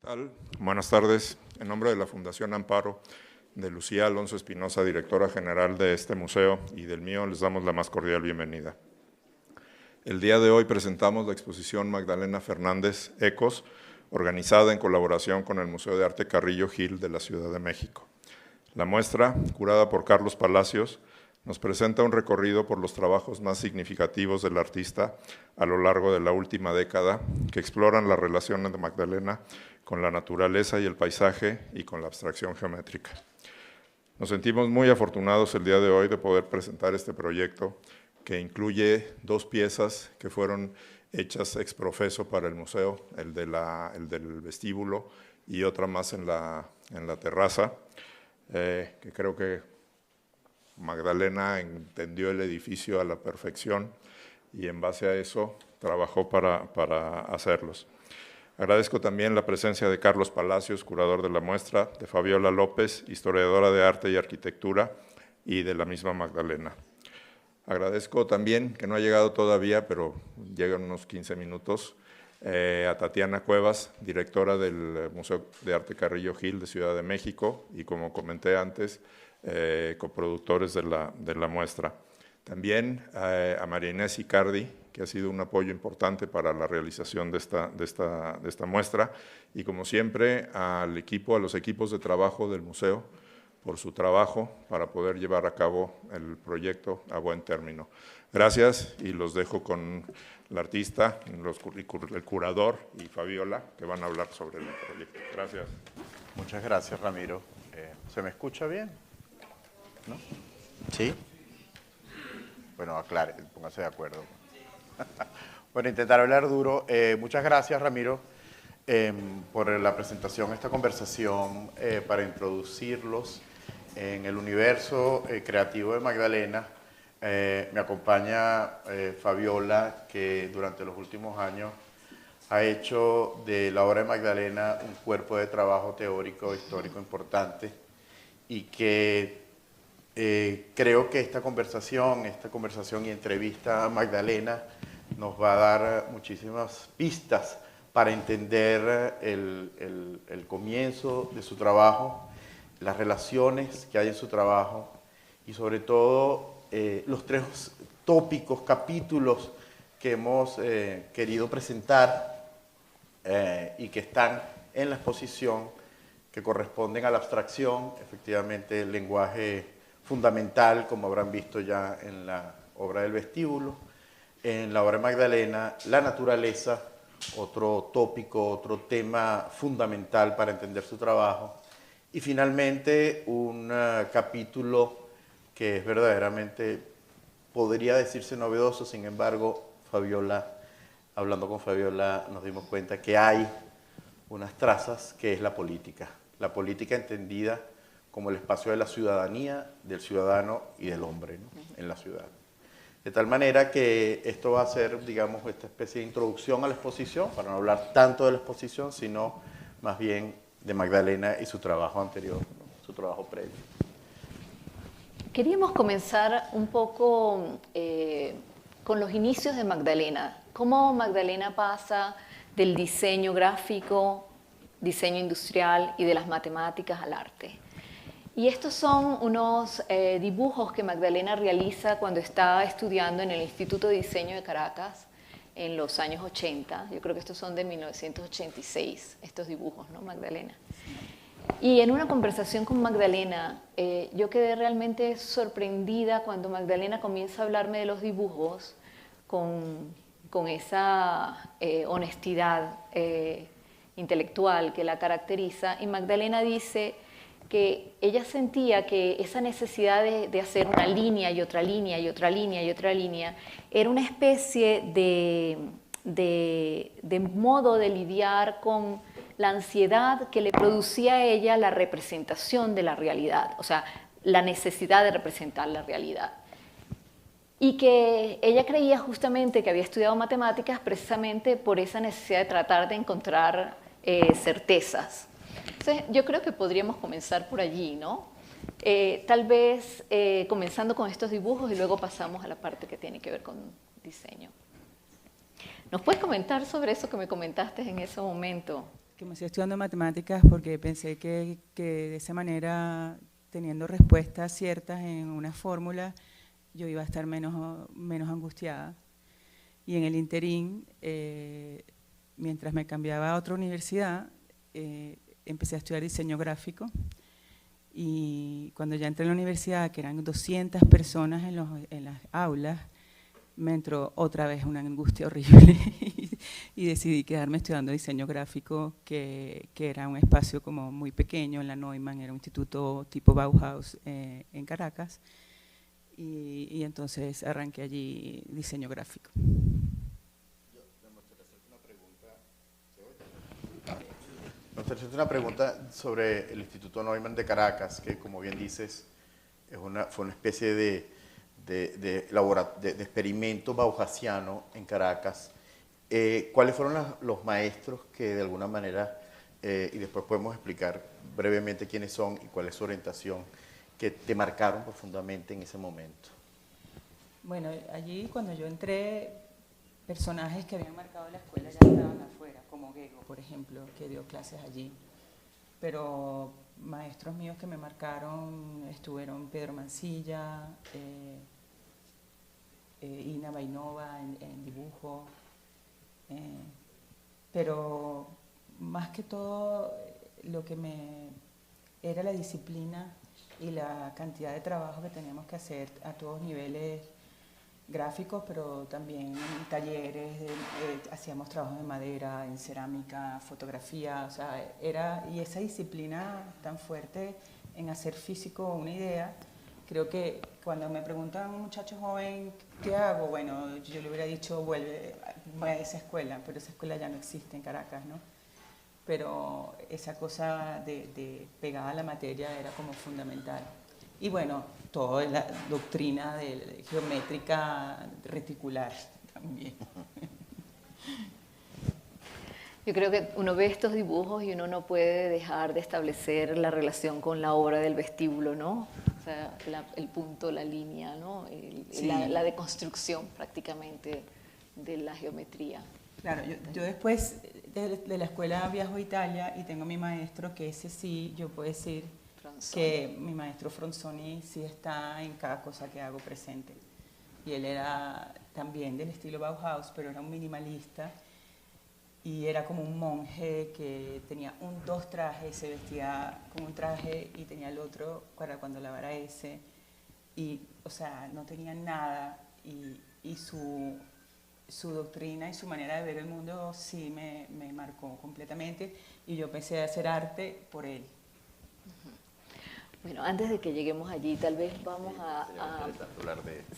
tal? Buenas tardes. En nombre de la Fundación Amparo, de Lucía Alonso Espinosa, directora general de este museo, y del mío, les damos la más cordial bienvenida. El día de hoy presentamos la exposición Magdalena Fernández Ecos, organizada en colaboración con el Museo de Arte Carrillo Gil de la Ciudad de México. La muestra, curada por Carlos Palacios, nos presenta un recorrido por los trabajos más significativos del artista a lo largo de la última década, que exploran la relación de Magdalena con la naturaleza y el paisaje y con la abstracción geométrica. Nos sentimos muy afortunados el día de hoy de poder presentar este proyecto, que incluye dos piezas que fueron hechas ex professo para el museo, el del vestíbulo y otra más en la terraza, que creo que Magdalena entendió el edificio a la perfección y en base a eso trabajó para hacerlos. Agradezco también la presencia de Carlos Palacios, curador de la muestra, de Fabiola López, historiadora de arte y arquitectura, y de la misma Magdalena. Agradezco también, que no ha llegado todavía, pero llega en unos 15 minutos, a Tatiana Cuevas, directora del Museo de Arte Carrillo Gil de Ciudad de México, y como comenté antes, coproductores de la muestra. También a María Inés Icardi, que ha sido un apoyo importante para la realización de esta muestra, y como siempre a los equipos de trabajo del museo por su trabajo para poder llevar a cabo el proyecto a buen término. Gracias, y los dejo con la artista, el curador y Fabiola, que van a hablar sobre el proyecto. Gracias. Muchas gracias, Ramiro. ¿Se me escucha bien? ¿No? ¿Sí? Bueno, aclare, póngase de acuerdo. Bueno, intentar hablar duro. Muchas gracias, Ramiro, por la presentación de esta conversación, para introducirlos en el universo creativo de Magdalena. Me acompaña Fabiola, que durante los últimos años ha hecho de la obra de Magdalena un cuerpo de trabajo teórico, histórico importante, y que creo que esta conversación y entrevista a Magdalena nos va a dar muchísimas pistas para entender el comienzo de su trabajo, las relaciones que hay en su trabajo y sobre todo los tres tópicos, capítulos que hemos querido presentar y que están en la exposición, que corresponden a la abstracción, efectivamente el lenguaje fundamental, como habrán visto ya en la obra del vestíbulo, en la obra de Magdalena, la naturaleza, otro tópico, otro tema fundamental para entender su trabajo, y finalmente un capítulo que es verdaderamente, podría decirse novedoso. Sin embargo, hablando con Fabiola, nos dimos cuenta que hay unas trazas, que es la política entendida como el espacio de la ciudadanía, del ciudadano y del hombre, ¿no?, en la ciudad. De tal manera que esto va a ser, digamos, esta especie de introducción a la exposición, para no hablar tanto de la exposición, sino más bien de Magdalena y su trabajo anterior, ¿no?, su trabajo previo. Queríamos comenzar un poco con los inicios de Magdalena. Cómo Magdalena pasa del diseño gráfico, diseño industrial y de las matemáticas al arte. Y estos son unos dibujos que Magdalena realiza cuando está estudiando en el Instituto de Diseño de Caracas en los años 80. Yo creo que estos son de 1986, estos dibujos, ¿no, Magdalena? Y en una conversación con Magdalena, yo quedé realmente sorprendida cuando Magdalena comienza a hablarme de los dibujos con esa honestidad intelectual que la caracteriza. Y Magdalena dice que ella sentía que esa necesidad de hacer una línea y otra línea y otra línea y otra línea era una especie de modo de lidiar con la ansiedad que le producía a ella la representación de la realidad, o sea, la necesidad de representar la realidad. Y que ella creía justamente que había estudiado matemáticas precisamente por esa necesidad de tratar de encontrar certezas. Entonces, yo creo que podríamos comenzar por allí, ¿no? Tal vez comenzando con estos dibujos y luego pasamos a la parte que tiene que ver con diseño. ¿Nos puedes comentar sobre eso que me comentaste en ese momento? Comencé estudiando matemáticas porque pensé que de esa manera, teniendo respuestas ciertas en una fórmula, yo iba a estar menos angustiada. Y en el interín, mientras me cambiaba a otra universidad, empecé a estudiar diseño gráfico. Y cuando ya entré en la universidad, que eran 200 personas en las aulas, me entró otra vez una angustia horrible y decidí quedarme estudiando diseño gráfico, que era un espacio como muy pequeño en la Neumann, era un instituto tipo Bauhaus en Caracas, y entonces arranqué allí diseño gráfico. Nos hacerte una pregunta sobre el Instituto Neumann de Caracas, que como bien dices, fue una especie de experimento bauhasiano en Caracas. ¿Cuáles fueron los maestros que de alguna manera, y después podemos explicar brevemente quiénes son y cuál es su orientación, que te marcaron profundamente en ese momento? Bueno, allí cuando yo entré, personajes que habían marcado la escuela ya estaban afuera, como Gego, por ejemplo, que dio clases allí. Pero maestros míos que me marcaron estuvieron Pedro Mancilla, Ina Bainova en dibujo, pero más que todo lo que era la disciplina y la cantidad de trabajo que teníamos que hacer a todos niveles gráficos, pero también en talleres, hacíamos trabajos de madera, en cerámica, fotografía, o sea, y esa disciplina tan fuerte en hacer físico una idea. Creo que cuando me preguntan a un muchacho joven, ¿qué hago? Bueno, yo le hubiera dicho, vuelve a esa escuela, pero esa escuela ya no existe en Caracas, ¿no? Pero esa cosa de pegada a la materia era como fundamental. Y bueno, toda la doctrina de geométrica reticular también. Yo creo que uno ve estos dibujos y uno no puede dejar de establecer la relación con la obra del vestíbulo, ¿no? O sea, el punto, la línea, ¿no? Sí. La deconstrucción prácticamente de la geometría. Claro, yo después de la escuela viajo a Italia y tengo mi maestro, que ese sí, yo puedo decir Franzoni. que mi maestro Franzoni sí está en cada cosa que hago presente. Y él era también del estilo Bauhaus, pero era un minimalista y era como un monje que tenía dos trajes, se vestía con un traje y tenía el otro para cuando lavara ese. Y, o sea, no tenía nada y su doctrina y su manera de ver el mundo sí me marcó completamente y yo empecé a hacer arte por él. Bueno, antes de que lleguemos allí, tal vez vamos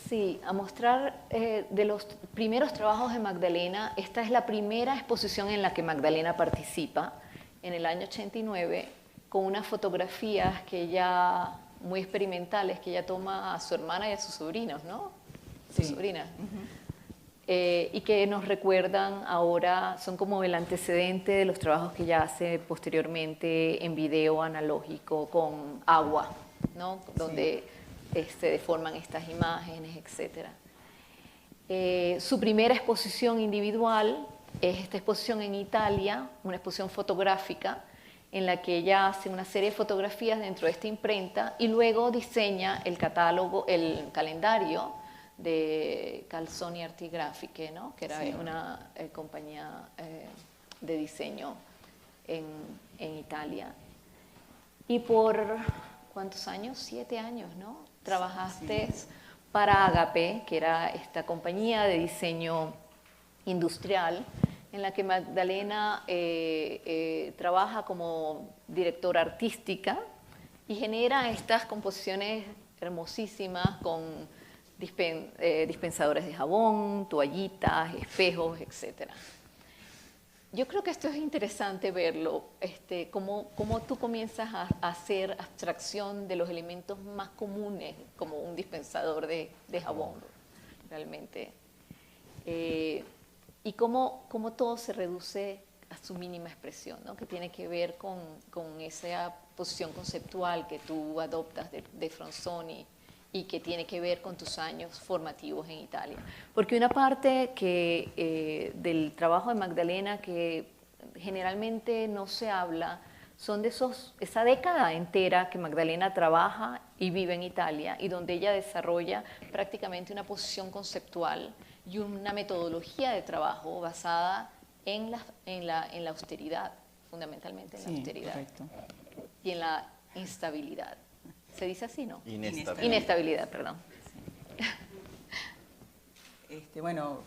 sí, a mostrar de los primeros trabajos de Magdalena. Esta es la primera exposición en la que Magdalena participa, en el año 89, con unas fotografías que ella, muy experimentales, que ella toma a su hermana y a sus sobrinos, ¿no? Sus sobrinas. Y que nos recuerdan ahora, son como el antecedente de los trabajos que ella hace posteriormente en video analógico con agua, ¿no? Donde se deforman estas imágenes, etc. Su primera exposición individual es esta exposición en Italia, una exposición fotográfica en la que ella hace una serie de fotografías dentro de esta imprenta y luego diseña el catálogo, el calendario de Calzoni Artigrafiche, ¿no? Que era una compañía de diseño en Italia. Y por, ¿cuántos años? 7 años, ¿no? Trabajaste para Agape, que era esta compañía de diseño industrial, en la que Magdalena trabaja como directora artística y genera estas composiciones hermosísimas con dispensadores de jabón, toallitas, espejos, etc. Yo creo que esto es interesante verlo, cómo tú comienzas a hacer abstracción de los elementos más comunes, como un dispensador de jabón, realmente. Y cómo todo se reduce a su mínima expresión, ¿no? Que tiene que ver con esa posición conceptual que tú adoptas de Franzoni, y que tiene que ver con tus años formativos en Italia. Porque una parte del trabajo de Magdalena que generalmente no se habla son de esa década entera que Magdalena trabaja y vive en Italia y donde ella desarrolla prácticamente una posición conceptual y una metodología de trabajo basada en la austeridad, fundamentalmente en la austeridad. Correcto. Y en la instabilidad. ¿Se dice así, no? Inestabilidad. Inestabilidad, perdón. Bueno,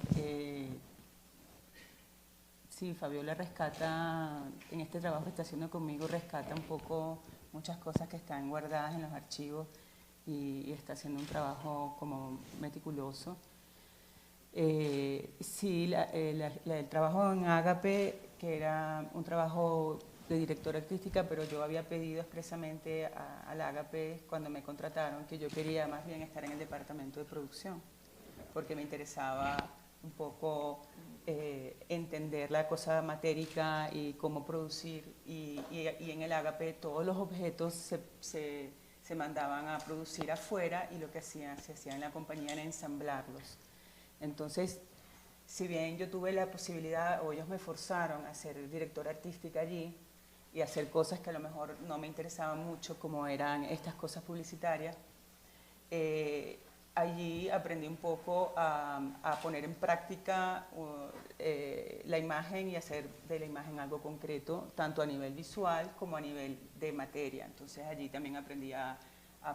sí, Fabiola rescata, en este trabajo que está haciendo conmigo, rescata un poco muchas cosas que están guardadas en los archivos y está haciendo un trabajo como meticuloso. Sí, el trabajo en Ágape, que era un trabajo de directora artística, pero yo había pedido expresamente al Ágape cuando me contrataron que yo quería más bien estar en el departamento de producción, porque me interesaba un poco entender la cosa matérica y cómo producir, y en el Ágape todos los objetos se mandaban a producir afuera y lo que se hacía en la compañía era ensamblarlos. Entonces, si bien yo tuve la posibilidad, o ellos me forzaron a ser directora artística allí y hacer cosas que a lo mejor no me interesaban mucho, como eran estas cosas publicitarias, allí aprendí un poco a poner en práctica la imagen y hacer de la imagen algo concreto, tanto a nivel visual como a nivel de materia. Entonces allí también aprendí a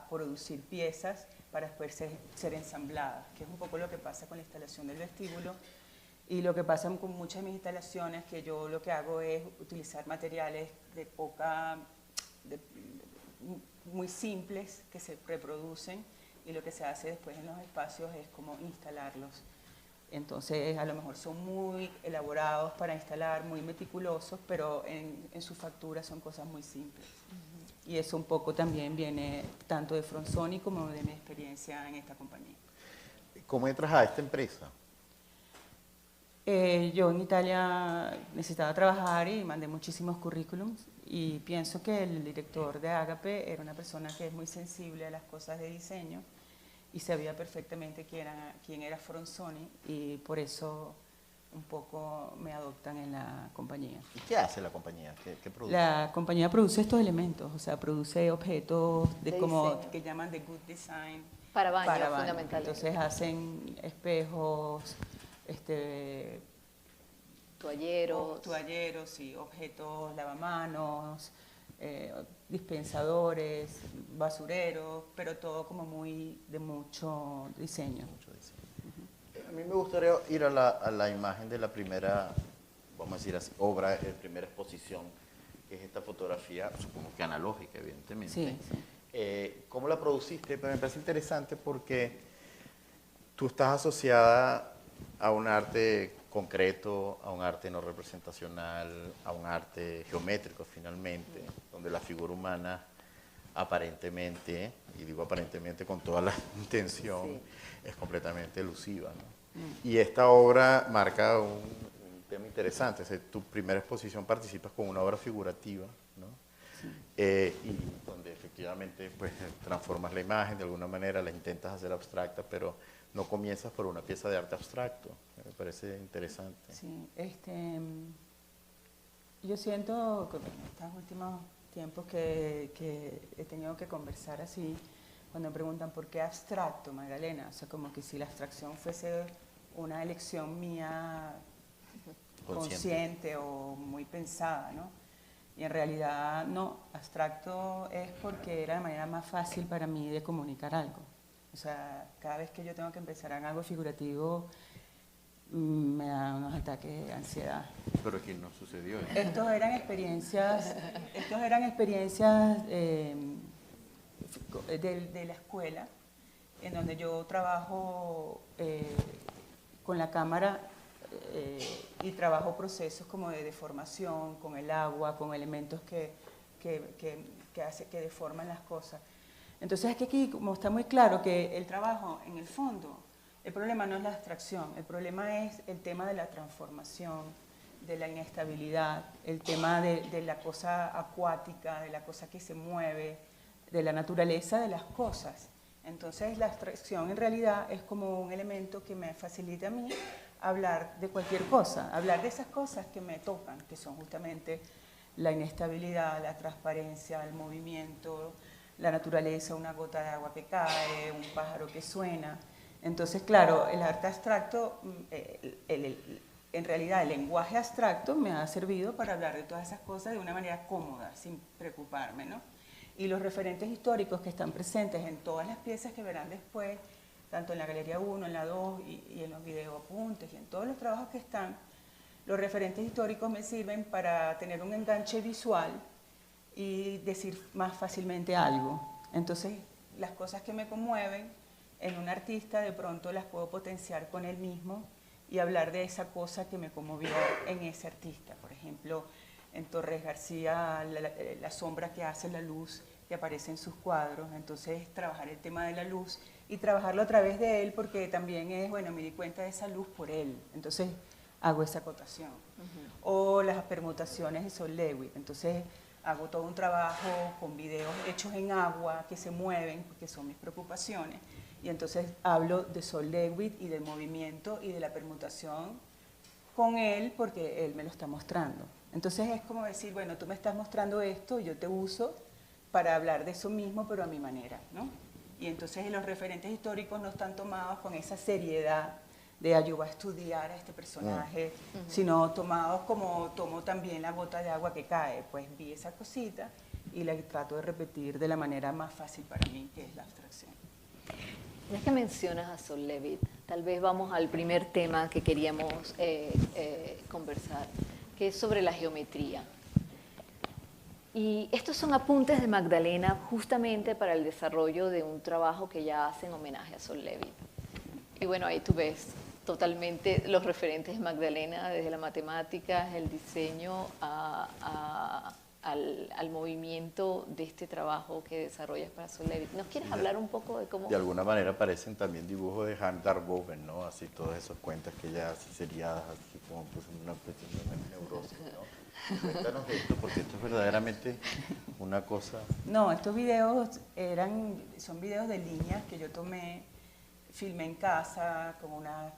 producir piezas para después ser ensambladas, que es un poco lo que pasa con la instalación del vestíbulo y lo que pasa con muchas de mis instalaciones, que yo lo que hago es utilizar materiales muy simples que se reproducen, y lo que se hace después en los espacios es como instalarlos. Entonces a lo mejor son muy elaborados para instalar, muy meticulosos, pero en su factura son cosas muy simples. Y eso un poco también viene tanto de Fronzoni como de mi experiencia en esta compañía. ¿Cómo entras a esta empresa? Yo en Italia necesitaba trabajar y mandé muchísimos currículums, y pienso que el director de Ágape era una persona que es muy sensible a las cosas de diseño y sabía perfectamente quién era Fronzoni, y por eso un poco me adoptan en la compañía. ¿Y qué hace la compañía? ¿Qué produce? La compañía produce estos elementos, o sea, produce objetos De como diseño. que llaman de good design. Para baño, fundamentalmente. Entonces hacen espejos, toalleros y objetos, lavamanos, dispensadores, basureros, pero todo como de mucho diseño. A mí me gustaría ir a la imagen de la primera, vamos a decir así, obra, primera exposición, que es esta fotografía, supongo que analógica, evidentemente. Sí, sí. ¿Cómo la produciste? Pero me parece interesante porque tú estás asociada a un arte concreto, a un arte no representacional, a un arte geométrico finalmente, donde la figura humana aparentemente, y digo aparentemente con toda la intención, sí, es completamente elusiva, ¿no? Y esta obra marca un tema interesante. O sea, tu primera exposición participas con una obra figurativa, ¿no? Sí. Y donde efectivamente pues, transformas la imagen de alguna manera, la intentas hacer abstracta, pero no comienzas por una pieza de arte abstracto. Me parece interesante. Sí, yo siento que en estos últimos tiempos que he tenido que conversar así, cuando me preguntan por qué abstracto, Magdalena, o sea, como que si la abstracción fuese una elección mía consciente o muy pensada, ¿no? Y en realidad no, abstracto es porque era la manera más fácil para mí de comunicar algo. O sea, cada vez que yo tengo que empezar en algo figurativo, me da unos ataques de ansiedad. Pero aquí no sucedió. Estos eran experiencias de la escuela, en donde yo trabajo con la cámara y trabajo procesos como de deformación, con el agua, con elementos que deforman las cosas. Entonces es que aquí como está muy claro que el trabajo en el fondo, el problema no es la abstracción, el problema es el tema de la transformación, de la inestabilidad, el tema de la cosa acuática, de la cosa que se mueve, de la naturaleza de las cosas. Entonces la abstracción en realidad es como un elemento que me facilita a mí hablar de cualquier cosa, hablar de esas cosas que me tocan, que son justamente la inestabilidad, la transparencia, el movimiento, la naturaleza, una gota de agua que cae, un pájaro que suena. Entonces, claro, el arte abstracto, en realidad el lenguaje abstracto me ha servido para hablar de todas esas cosas de una manera cómoda, sin preocuparme, ¿no? Y los referentes históricos que están presentes en todas las piezas que verán después, tanto en la Galería 1, en la 2 y en los videoapuntes y en todos los trabajos que están, los referentes históricos me sirven para tener un enganche visual y decir más fácilmente algo. Entonces, las cosas que me conmueven en un artista de pronto las puedo potenciar con él mismo y hablar de esa cosa que me conmovió en ese artista. Por ejemplo, en Torres García, la sombra que hace la luz que aparece en sus cuadros. Entonces, trabajar el tema de la luz y trabajarlo a través de él, porque también es, bueno, me di cuenta de esa luz por él. Entonces, hago esa acotación. O las permutaciones de Sol Lewitt. Entonces, hago todo un trabajo con videos hechos en agua que se mueven, que son mis preocupaciones. Y entonces hablo de Sol Lewitt y del movimiento y de la permutación con él, porque él me lo está mostrando. Entonces es como decir, bueno, tú me estás mostrando esto y yo te uso para hablar de eso mismo, pero a mi manera, ¿no? Y entonces los referentes históricos no están tomados con esa seriedad de ayuda a estudiar a este personaje, sino tomados como tomo también la gota de agua que cae. Pues vi esa cosita y la trato de repetir de la manera más fácil para mí, que es la abstracción. Ya que mencionas a Sol Lewitt, tal vez vamos al primer tema que queríamos conversar, que es sobre la geometría. Y estos son apuntes de Magdalena justamente para el desarrollo de un trabajo que ella hace en homenaje a Sol Lewitt. Y bueno, ahí tú ves totalmente los referentes de Magdalena, desde la matemática, el diseño, al movimiento de este trabajo que desarrollas para Sol Lewitt. ¿Nos quieres hablar un poco de cómo...? De alguna manera aparecen también dibujos de Han Darboven, ¿no? Así todas esas cuentas que ella hace seriadas, así como pues una cuestión de neurosis, ¿no? Cuéntanos de esto, porque esto es verdaderamente una cosa... No, estos videos son videos de líneas que yo tomé, filmé en casa con unas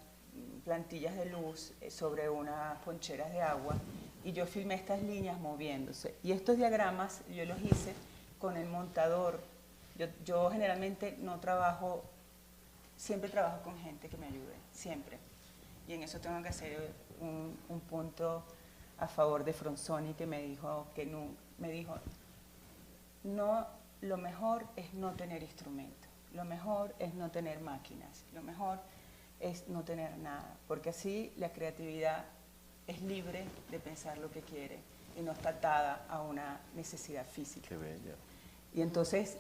plantillas de luz sobre unas poncheras de agua, y yo filmé estas líneas moviéndose. Y estos diagramas yo los hice con el montador. Yo generalmente no trabajo, siempre trabajo con gente que me ayude, siempre. Y en eso tengo que hacer un punto a favor de Fronzoni, que me dijo, no, lo mejor es no tener instrumentos, lo mejor es no tener máquinas, lo mejor es no tener nada, porque así la creatividad es libre de pensar lo que quiere y no está atada a una necesidad física. Qué bello. Y entonces,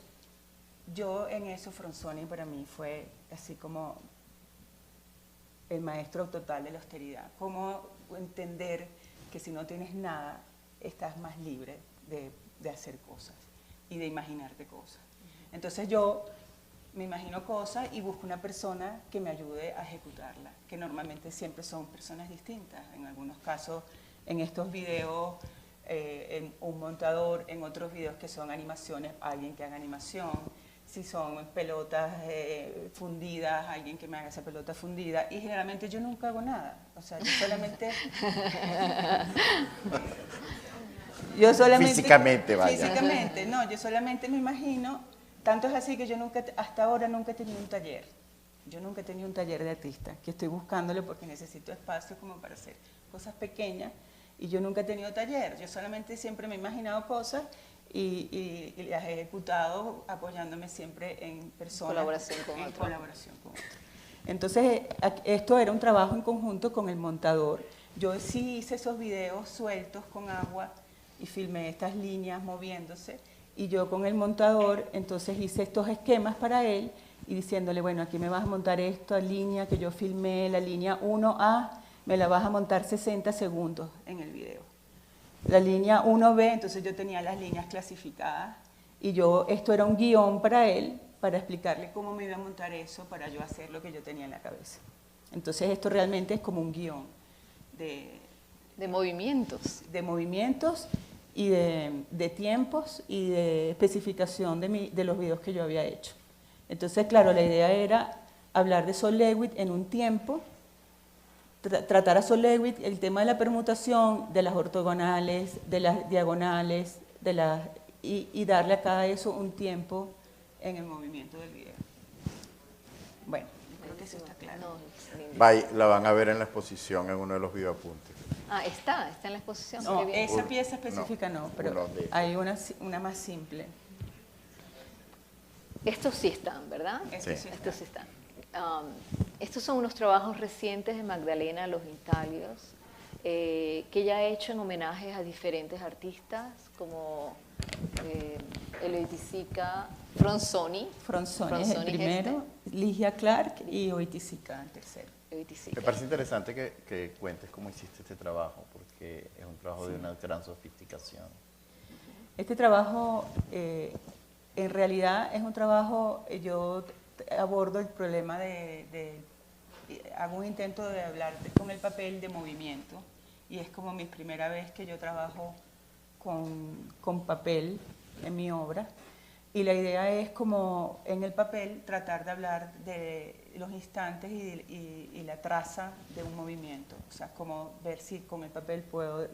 yo en eso, Fronzoni para mí fue así como el maestro total de la austeridad. Cómo entender que si no tienes nada, estás más libre de hacer cosas y de imaginarte cosas. Entonces yo me imagino cosas y busco una persona que me ayude a ejecutarla, que normalmente siempre son personas distintas. En algunos casos, en estos videos, un montador, en otros videos que son animaciones, alguien que haga animación. Si son pelotas fundidas, alguien que me haga esa pelota fundida. Y generalmente yo nunca hago nada. O sea, yo solamente... Físicamente, vaya. Físicamente, no, yo solamente me imagino. Tanto es así que yo hasta ahora nunca he tenido un taller. Yo nunca he tenido un taller de artista, que estoy buscándolo porque necesito espacio como para hacer cosas pequeñas. Y yo nunca he tenido taller. Yo solamente siempre me he imaginado cosas y las he ejecutado apoyándome siempre en personas. Colaboración con en otro. Colaboración con otro. Entonces, esto era un trabajo en conjunto con el montador. Yo sí hice esos videos sueltos con agua y filmé estas líneas moviéndose. Y yo con el montador, entonces hice estos esquemas para él y diciéndole, bueno, aquí me vas a montar esta línea que yo filmé, la línea 1A, me la vas a montar 60 segundos en el video. La línea 1B, entonces yo tenía las líneas clasificadas y esto era un guión para él, para explicarle cómo me iba a montar eso, para yo hacer lo que yo tenía en la cabeza. Entonces esto realmente es como un guión de movimientos. De movimientos y de tiempos y de especificación de los videos que yo había hecho. Entonces, claro, la idea era hablar de Sol Lewitt en un tiempo tratar a Solewitz el tema de la permutación, de las ortogonales, de las diagonales, y darle a cada eso un tiempo en el movimiento del video. Bueno, creo que eso está claro. La van a ver en la exposición en uno de los videoapuntes. Ah, está en la exposición. No, Qué bien. esa pieza específica no, pero hay una más simple. Estos sí están, ¿verdad? Estos sí Estos sí están. Estos son unos trabajos recientes de Magdalena Los Intaglios, que ella ha hecho en homenajes a diferentes artistas, como Eloy Fronzoni. Fronzoni es el primero, Ligia Clark y Oiticica el tercero. Me parece interesante que cuentes cómo hiciste este trabajo, porque es un trabajo de una gran sofisticación. Este trabajo, en realidad, es un trabajo, yo abordo el problema hago un intento de hablar con el papel de movimiento, y es como mi primera vez que yo trabajo con papel en mi obra, y la idea es como en el papel tratar de hablar de los instantes y la traza de un movimiento, o sea, como ver si con el papel puedo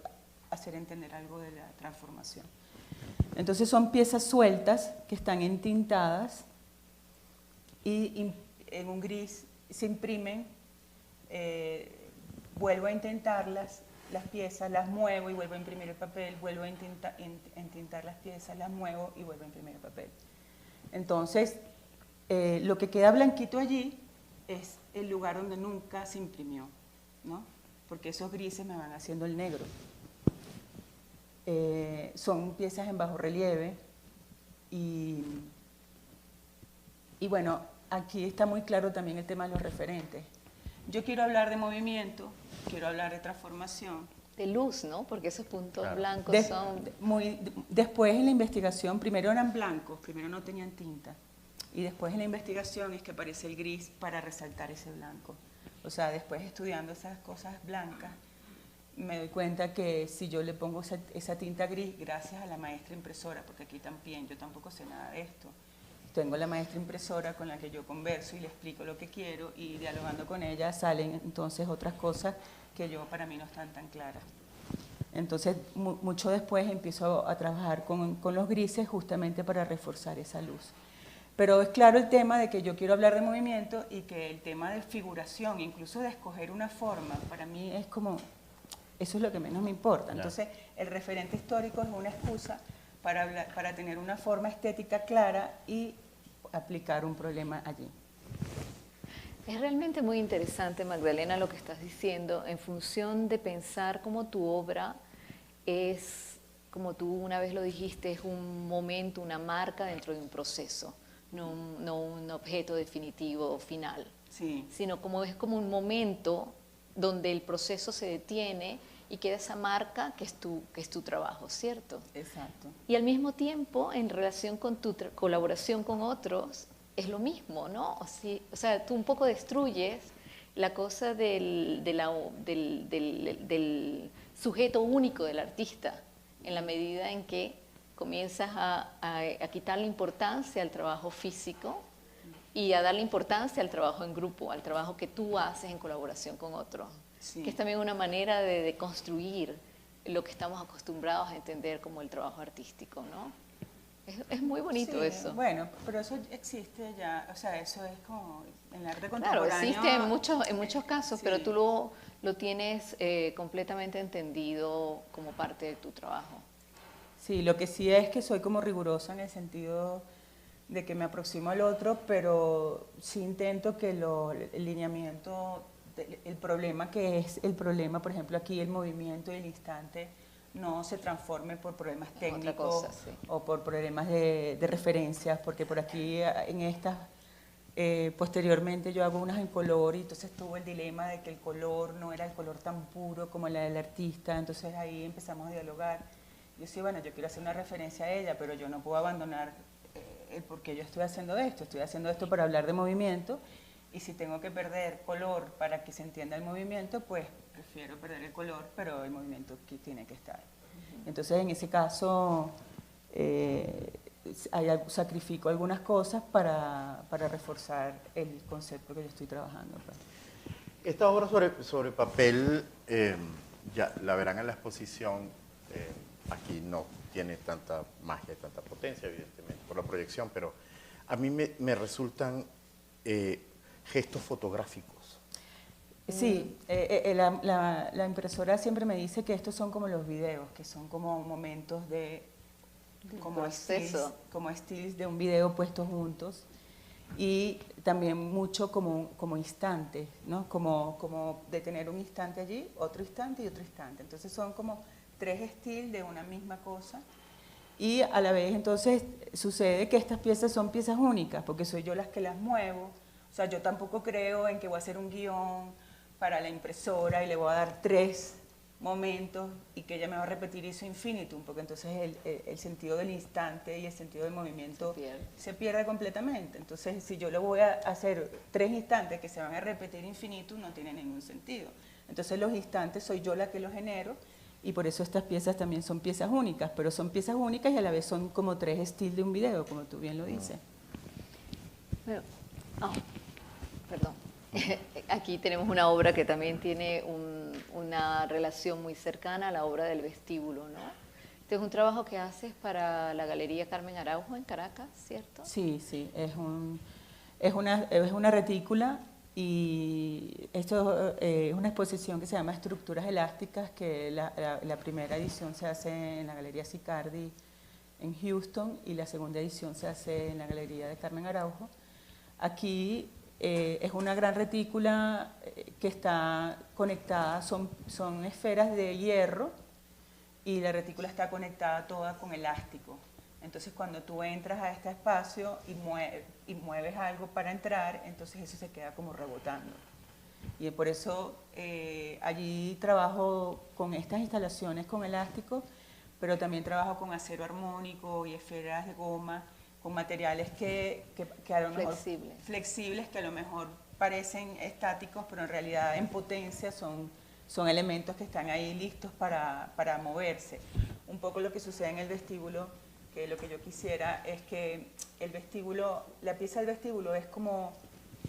hacer entender algo de la transformación. Entonces son piezas sueltas que están entintadas y en un gris se imprimen, vuelvo a intentarlas, las piezas, las muevo y vuelvo a imprimir el papel, vuelvo a entintar las piezas, las muevo y vuelvo a imprimir el papel. Entonces, lo que queda blanquito allí es el lugar donde nunca se imprimió, ¿no? Porque esos grises me van haciendo el negro. Son piezas en bajo relieve y bueno, aquí está muy claro también el tema de los referentes. Yo quiero hablar de movimiento, quiero hablar de transformación. De luz, ¿no? Porque esos puntos blancos son... Después en la investigación, primero eran blancos, primero no tenían tinta, y después en la investigación es que aparece el gris para resaltar ese blanco. O sea, después estudiando esas cosas blancas, me doy cuenta que si yo le pongo esa tinta gris, gracias a la maestra impresora, porque aquí también yo tampoco sé nada de esto, tengo la maestra impresora con la que yo converso y le explico lo que quiero, y dialogando con ella salen entonces otras cosas que para mí no están tan claras. Entonces, mucho después empiezo a trabajar con los grises justamente para reforzar esa luz. Pero es claro el tema de que yo quiero hablar de movimiento y que el tema de figuración, incluso de escoger una forma, para mí es como, eso es lo que menos me importa. Entonces, el referente histórico es una excusa para tener una forma estética clara y aplicar un problema allí. Es realmente muy interesante, Magdalena, lo que estás diciendo, en función de pensar cómo tu obra es, como tú una vez lo dijiste, es un momento, una marca dentro de un proceso, no un objeto definitivo final, sino como es como un momento donde el proceso se detiene y queda esa marca que es tu trabajo, ¿cierto? Exacto. Y al mismo tiempo, en relación con tu colaboración con otros, es lo mismo, ¿no? O sea, tú un poco destruyes la cosa del sujeto único del artista, en la medida en que comienzas a quitarle importancia al trabajo físico y a darle importancia al trabajo en grupo, al trabajo que tú haces en colaboración con otros. Sí. Que es también una manera de construir lo que estamos acostumbrados a entender como el trabajo artístico, ¿no? Es muy bonito eso. Bueno, pero eso existe ya, o sea, eso es como en el arte contemporáneo. Claro, existe en muchos casos, pero tú lo tienes completamente entendido como parte de tu trabajo. Sí, lo que sí es que soy como rigurosa en el sentido de que me aproximo al otro, pero sí intento que el lineamiento, el problema que es el problema, por ejemplo, aquí el movimiento y el instante, no se transforme por problemas técnicos o por problemas de referencias, porque por aquí en estas, posteriormente yo hago unas en color y entonces tuvo el dilema de que el color no era el color tan puro como la del artista, entonces ahí empezamos a dialogar. Yo sí, bueno, yo quiero hacer una referencia a ella, pero yo no puedo abandonar el por qué yo estoy haciendo esto para hablar de movimiento, y si tengo que perder color para que se entienda el movimiento, pues prefiero perder el color, pero el movimiento aquí tiene que estar. Entonces, en ese caso, sacrifico algunas cosas para reforzar el concepto que yo estoy trabajando. Esta obra sobre papel, ya la verán en la exposición, aquí no tiene tanta magia, tanta potencia, evidentemente, por la proyección, pero a mí me resultan gestos fotográficos. Sí, la impresora siempre me dice que estos son como los videos, que son como momentos como stills de un video puestos juntos, y también mucho como instantes, ¿no? Como de tener un instante allí, otro instante y otro instante. Entonces son como 3 estilos de una misma cosa, y a la vez entonces sucede que estas piezas son piezas únicas, porque soy yo las que las muevo. O sea, yo tampoco creo en que voy a hacer un guión para la impresora y le voy a dar 3 momentos y que ella me va a repetir eso infinitum, porque entonces el sentido del instante y el sentido del movimiento se pierde completamente. Entonces, si yo le voy a hacer 3 instantes que se van a repetir infinitum, no tiene ningún sentido. Entonces, los instantes soy yo la que los genero, y por eso estas piezas también son piezas únicas, pero son piezas únicas y a la vez son como 3 estilos de un video, como tú bien lo dices. Bueno, perdón. Aquí tenemos una obra que también tiene una relación muy cercana a la obra del vestíbulo, ¿no? Este es un trabajo que haces para la Galería Carmen Araujo en Caracas, ¿cierto? Sí, sí, es una retícula, y esto es una exposición que se llama Estructuras Elásticas, que la primera edición se hace en la Galería Sicardi en Houston y la segunda edición se hace en la Galería de Carmen Araujo. Aquí es una gran retícula que está conectada, son esferas de hierro, y la retícula está conectada toda con elástico. Entonces, cuando tú entras a este espacio y mueves algo para entrar, entonces eso se queda como rebotando. Y por eso allí trabajo con estas instalaciones con elástico, pero también trabajo con acero armónico y esferas de goma, con materiales que a lo mejor flexibles, que a lo mejor parecen estáticos, pero en realidad en potencia son elementos que están ahí listos para moverse. Un poco lo que sucede en el vestíbulo, que lo que yo quisiera es que el vestíbulo, la pieza del vestíbulo es como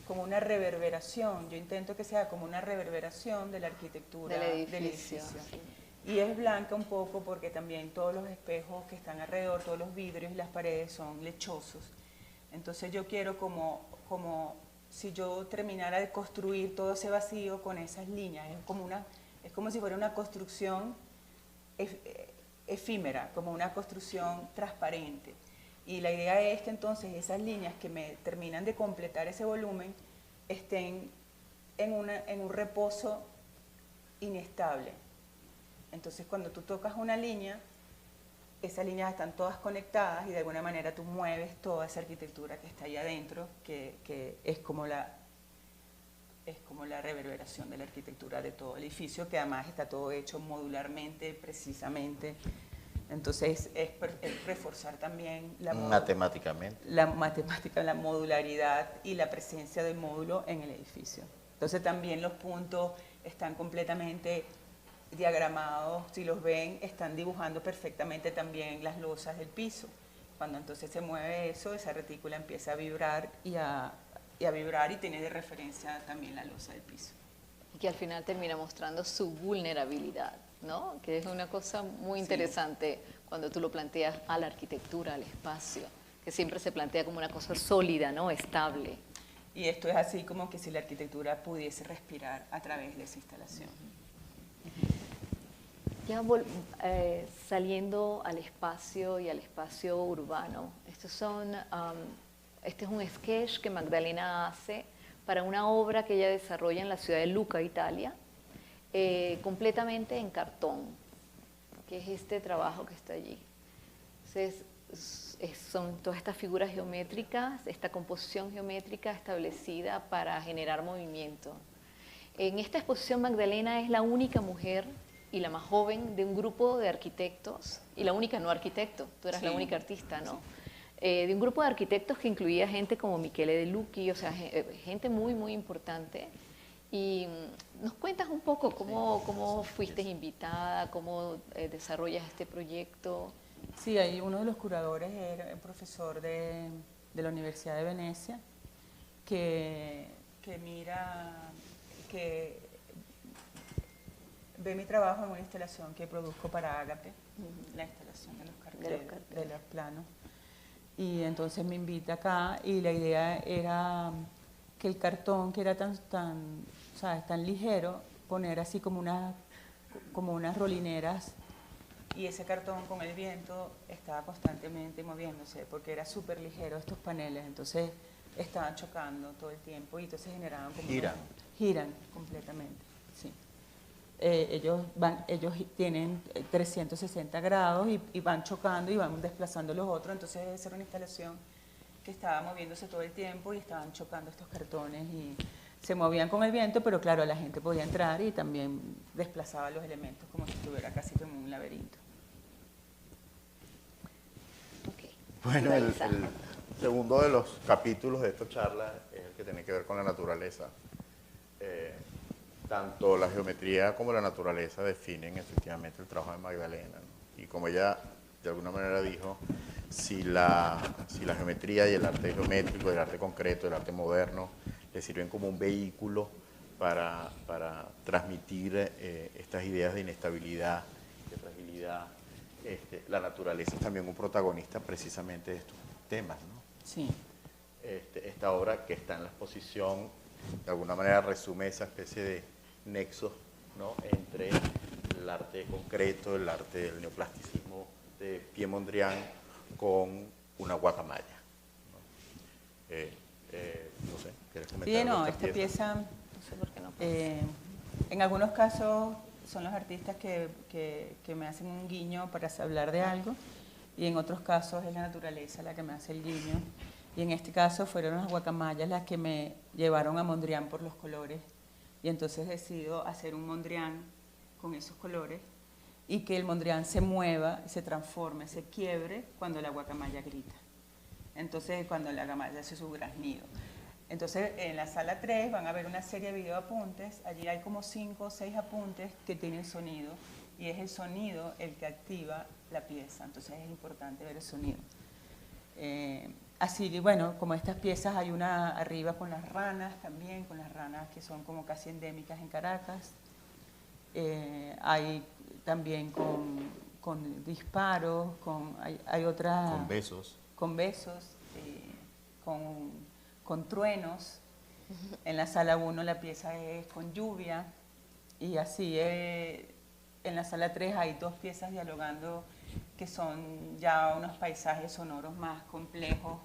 una reverberación. Yo intento que sea como una reverberación de la arquitectura del edificio. Sí. Y es blanca un poco porque también todos los espejos que están alrededor, todos los vidrios y las paredes son lechosos. Entonces yo quiero como si yo terminara de construir todo ese vacío con esas líneas. Es como si fuera una construcción efímera, como una construcción transparente. Y la idea es que entonces esas líneas que me terminan de completar ese volumen estén en un reposo inestable. Entonces, cuando tú tocas una línea, esas líneas están todas conectadas y de alguna manera tú mueves toda esa arquitectura que está ahí adentro, que es como la reverberación de la arquitectura de todo el edificio, que además está todo hecho modularmente, precisamente. Entonces, es reforzar también la modularidad y la presencia del módulo en el edificio. Entonces, también los puntos están completamente diagramados, si los ven, están dibujando perfectamente también las losas del piso. Cuando entonces se mueve eso, esa retícula empieza a vibrar y a vibrar, y tiene de referencia también la losa del piso. Y que al final termina mostrando su vulnerabilidad, ¿no? Que es una cosa muy interesante cuando tú lo planteas a la arquitectura, al espacio, que siempre se plantea como una cosa sólida, ¿no? Estable. Y esto es así como que si la arquitectura pudiese respirar a través de esa instalación. Ya saliendo al espacio y al espacio urbano, este es un sketch que Magdalena hace para una obra que ella desarrolla en la ciudad de Lucca, Italia, completamente en cartón, que es este trabajo que está allí. Entonces, son todas estas figuras geométricas, esta composición geométrica establecida para generar movimiento. En esta exposición, Magdalena es la única mujer y la más joven de un grupo de arquitectos, y la única no arquitecto, tú eras la única artista, ¿no? Sí. De un grupo de arquitectos que incluía gente como Michele De Lucchi, o sea, gente muy, muy importante. Y nos cuentas un poco cómo fuiste invitada, cómo desarrollas este proyecto. Sí, ahí uno de los curadores era el profesor de la Universidad de Venecia, que que ve mi trabajo en una instalación que produzco para Ágape, la instalación de los carteles, de los planos. Y entonces me invita acá y la idea era que el cartón, que era ¿sabes?, tan ligero, poner así como unas rolineras, y ese cartón con el viento estaba constantemente moviéndose porque era súper ligero estos paneles, entonces estaban chocando todo el tiempo y entonces generaban como... Giran completamente, sí. Ellos tienen 360 grados y van chocando y van desplazando los otros, entonces esa era una instalación que estaba moviéndose todo el tiempo y estaban chocando estos cartones y se movían con el viento, pero claro, la gente podía entrar y también desplazaba los elementos como si estuviera casi como un laberinto. Okay. Bueno, el segundo de los capítulos de esta charla es el que tiene que ver con la naturaleza. Tanto la geometría como la naturaleza definen efectivamente el trabajo de Magdalena, ¿no? Y como ella de alguna manera dijo, si la geometría y el arte geométrico, el arte concreto, el arte moderno, le sirven como un vehículo para transmitir estas ideas de inestabilidad, de fragilidad, la naturaleza es también un protagonista precisamente de estos temas, ¿no? Sí. Esta obra que está en la exposición, de alguna manera resume esa especie de nexo, ¿no?, entre el arte concreto, el arte del neoplasticismo de Pierre Mondrian con una guacamaya, ¿no? No sé, ¿quieres comentar? Sí, no, esta pieza, No sé por qué no. en algunos casos son los artistas que me hacen un guiño para hablar de algo, y en otros casos es la naturaleza la que me hace el guiño. Y en este caso fueron las guacamayas las que me llevaron a Mondrian por los colores. Y entonces decido hacer un Mondrian con esos colores y que el Mondrian se mueva, se transforme, se quiebre cuando la guacamaya grita. Entonces, cuando la guacamaya hace su graznido. Entonces, en la sala 3 van a ver una serie de videoapuntes. Allí hay como 5 o 6 apuntes que tienen sonido y es el sonido el que activa la pieza. Entonces, es importante ver el sonido. Así que, bueno, como estas piezas, hay una arriba con las ranas también, con las ranas que son como casi endémicas en Caracas. Hay también con disparos, hay otra... Con besos. Con besos, con truenos. En la sala 1 la pieza es con lluvia. Y así, en la sala 3 hay 2 piezas dialogando que son ya unos paisajes sonoros más complejos,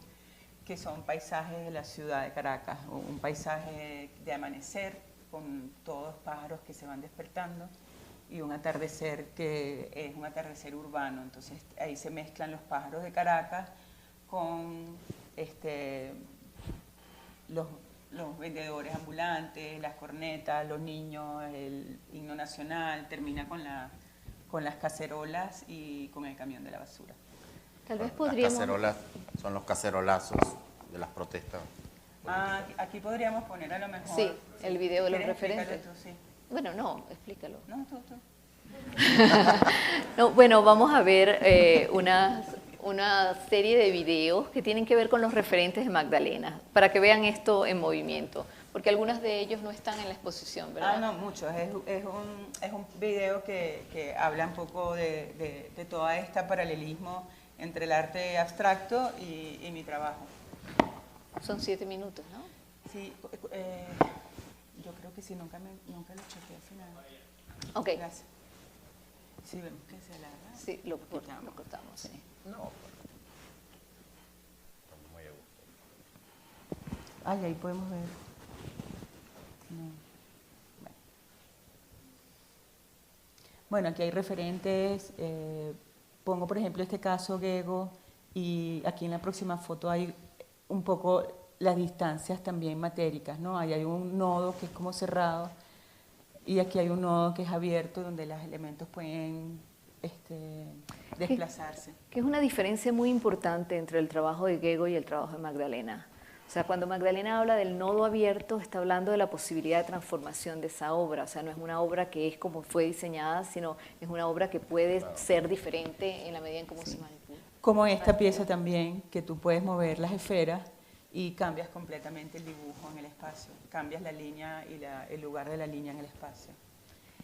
que son paisajes de la ciudad de Caracas, o un paisaje de amanecer con todos los pájaros que se van despertando y un atardecer que es un atardecer urbano. Entonces ahí se mezclan los pájaros de Caracas con los vendedores ambulantes, las cornetas, los niños, el himno nacional, termina con las cacerolas y con el camión de la basura. Tal vez Las podríamos... cacerolas son los cacerolazos de las protestas. Aquí podríamos poner a lo mejor... Sí, el video de los ¿Quieres referentes. explicarlo tú? Sí. Bueno, no, explícalo. No, tú. No, bueno, vamos a ver una serie de videos que tienen que ver con los referentes de Magdalena, para que vean esto en movimiento, porque algunos de ellos no están en la exposición, ¿verdad? No, muchos. Es un video que habla un poco de todo este paralelismo entre el arte abstracto y mi trabajo. Son 7 minutos, ¿no? Sí, yo creo que sí, nunca lo chequeé al final. Ok. Gracias. Sí, vemos que se alarga. Sí, lo cortamos, sí. No, estamos muy a gusto. Ay, ahí podemos ver. No. Bueno, aquí hay referentes. Pongo, por ejemplo, este caso Gego, y aquí en la próxima foto hay un poco las distancias también matéricas, ¿no? Ahí hay un nodo que es como cerrado y aquí hay un nodo que es abierto donde los elementos pueden desplazarse. Que es una diferencia muy importante entre el trabajo de Gego y el trabajo de Magdalena. O sea, cuando Magdalena habla del nodo abierto, está hablando de la posibilidad de transformación de esa obra. O sea, no es una obra que es como fue diseñada, sino es una obra que puede ser diferente en la medida en cómo se manipula. Como esta pieza también, que tú puedes mover las esferas y cambias completamente el dibujo en el espacio, cambias la línea y el lugar de la línea en el espacio.